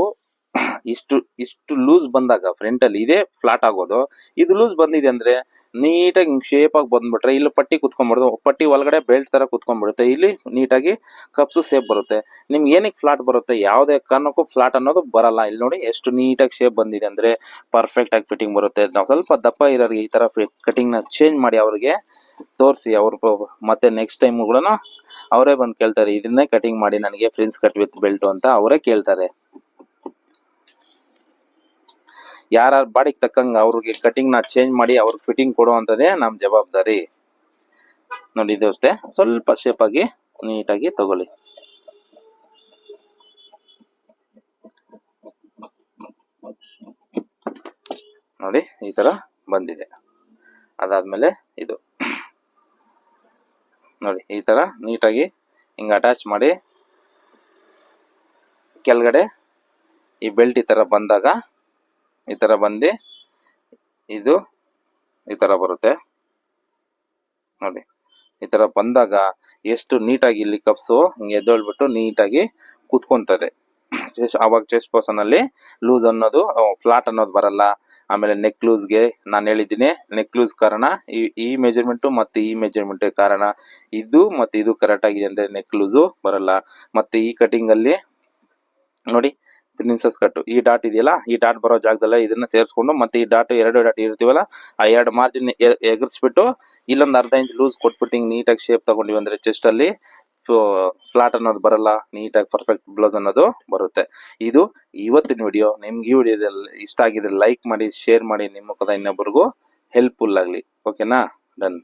ಇಷ್ಟು ಲೂಸ್ ಬಂದಾಗ ಫ್ರಂಟ್ ಅಲ್ಲಿ ಇದೇ ಫ್ಲಾಟ್ ಆಗೋದು, ಇದು ಲೂಸ್ ಬಂದಿದೆ ಅಂದ್ರೆ ನೀಟಾಗಿ ಹಿಂಗ್ ಶೇಪ್ ಆಗಿ ಬಂದ್ಬಿಟ್ರೆ ಇಲ್ಲಿ ಪಟ್ಟಿ ಕುತ್ಕೊಂಡ್ಬಿಡುದು, ಪಟ್ಟಿ ಒಳಗಡೆ ಬೆಲ್ಟ್ ತರ ಕುತ್ಕೊಂಡ್ಬಿಡುತ್ತೆ, ಇಲ್ಲಿ ನೀಟಾಗಿ ಕಪ್ಸು ಸೇಪ್ ಬರುತ್ತೆ. ನಿಮ್ಗೆ ಏನಕ್ಕೆ ಫ್ಲಾಟ್ ಬರುತ್ತೆ, ಯಾವುದೇ ಕಾರಣಕ್ಕೂ ಫ್ಲಾಟ್ ಅನ್ನೋದು ಬರಲ್ಲ. ಇಲ್ಲಿ ನೋಡಿ ಎಷ್ಟು ನೀಟಾಗಿ ಶೇಪ್ ಬಂದಿದೆ ಅಂದ್ರೆ ಪರ್ಫೆಕ್ಟ್ ಆಗಿ ಫಿಟ್ಟಿಂಗ್ ಬರುತ್ತೆ. ನಾವು ಸ್ವಲ್ಪ ದಪ್ಪ ಇರೋರಿಗೆ ಈ ತರ ಕಟಿಂಗ್ ನ ಚೇಂಜ್ ಮಾಡಿ ಅವ್ರಿಗೆ ತೋರಿಸಿ, ಅವ್ರು ಮತ್ತೆ ನೆಕ್ಸ್ಟ್ ಟೈಮ್ ಕೂಡ ಅವರೇ ಬಂದು ಕೇಳ್ತಾರೆ, ಇದನ್ನೇ ಕಟಿಂಗ್ ಮಾಡಿ ನನಗೆ ಫ್ರಿನ್ಸ್ ಕಟ್ ವಿತ್ ಬೆಲ್ಟ್ ಅಂತ ಅವರೇ ಕೇಳ್ತಾರೆ. ಯಾರ ಬಾಡಿಗೆ ತಕ್ಕಂಗ ಅವ್ರಿಗೆ ಕಟಿಂಗ್ ನ ಚೇಂಜ್ ಮಾಡಿ ಅವ್ರಿಗೆ ಫಿಟ್ಟಿಂಗ್ ಕೊಡುವಂತದೇ ನಮ್ ಜವಾಬ್ದಾರಿ. ನೋಡಿ ಇದು ಅಷ್ಟೇ, ಸ್ವಲ್ಪ ಶೇಪ್ ಆಗಿ ನೀಟಾಗಿ ತಗೊಳ್ಳಿ. ನೋಡಿ ಈ ತರ ಬಂದಿದೆ. ಅದಾದ್ಮೇಲೆ ಇದು ನೋಡಿ ಈ ತರ ನೀಟಾಗಿ ಹಿಂಗ ಅಟ್ಯಾಚ್ ಮಾಡಿ ಕೆಳಗಡೆ ಈ ಬೆಲ್ಟ್ ಈ ತರ ಬಂದಾಗ ಈ ತರ ಬಂದು ಇದು ಈ ತರ ಬರುತ್ತೆ. ನೋಡಿ ಈ ತರ ಬಂದಾಗ ಎಷ್ಟು ನೀಟಾಗಿ ಇಲ್ಲಿ ಕಪ್ಸು ಹಿಂಗೆ ಎದ್ದೊಳ್ಬಿಟ್ಟು ನೀಟಾಗಿ ಕೂತ್ಕೊಂತದೆ. ಅವಾಗ ಚೆಸ್ಟ್ ಪರ್ಸನ್ ಅಲ್ಲಿ ಲೂಸ್ ಅನ್ನೋದು ಫ್ಲಾಟ್ ಅನ್ನೋದು ಬರಲ್ಲ. ಆಮೇಲೆ ನೆಕ್ ಲೂಸ್ಗೆ ನಾನು ಹೇಳಿದ್ದೀನಿ, ನೆಕ್ ಲೂಸ್ ಕಾರಣ ಈ ಮೆಜರ್ಮೆಂಟ್ ಮತ್ತೆ ಈ ಮೆಜರ್ಮೆಂಟ್ ಕಾರಣ ಇದು ಮತ್ತೆ ಇದು ಕರೆಕ್ಟ್ ಆಗಿದೆ ಅಂದ್ರೆ ನೆಕ್ ಲೂಸು ಬರಲ್ಲ. ಮತ್ತೆ ಈ ಕಟಿಂಗ್ ಅಲ್ಲಿ ನೋಡಿ ಪ್ರಿನ್ಸಸ್ ಕಟ್ ಈ ಡಾಟ್ ಇದೆಯಲ್ಲ, ಈ ಡಾಟ್ ಬರೋ ಜಾಗದಲ್ಲ ಇದನ್ನ ಸೇರಿಸ್ಕೊಂಡು ಮತ್ತೆ ಈ ಡಾಟ್ ಎರಡು ಡಾಟ್ ಇರ್ತೀವಲ್ಲ ಆ ಎರಡು ಮಾರ್ಜಿನ್ ಎಗರ್ಸ್ಬಿಟ್ಟು ಇಲ್ಲೊಂದು ಅರ್ಧ ಇಂಚ್ ಲೂಸ್ ಕೊಟ್ಬಿಟ್ಟು ಹಿಂಗ್ ನೀಟಾಗಿ ಶೇಪ್ ತಗೊಂಡಿವಿ ಅಂದ್ರೆ ಚೆಸ್ಟ್ ಅಲ್ಲಿ ಫ್ಲಾಟ್ ಅನ್ನೋದು ಬರಲ್ಲ, ನೀಟಾಗಿ ಪರ್ಫೆಕ್ಟ್ ಬ್ಲೌಸ್ ಅನ್ನೋದು ಬರುತ್ತೆ. ಇದು ಇವತ್ತಿನ ವಿಡಿಯೋ. ನಿಮ್ಗೆ ಈ ವಿಡಿಯೋದಲ್ಲಿ ಇಷ್ಟ ಆಗಿದ್ರೆ ಲೈಕ್ ಮಾಡಿ, ಶೇರ್ ಮಾಡಿ, ನಿಮ್ಮ ಮುಖದ ಇನ್ನೊಬ್ಬರಿಗೂ ಹೆಲ್ಪ್ಫುಲ್ ಆಗ್ಲಿ. ಓಕೆನಾ? ಡನ್.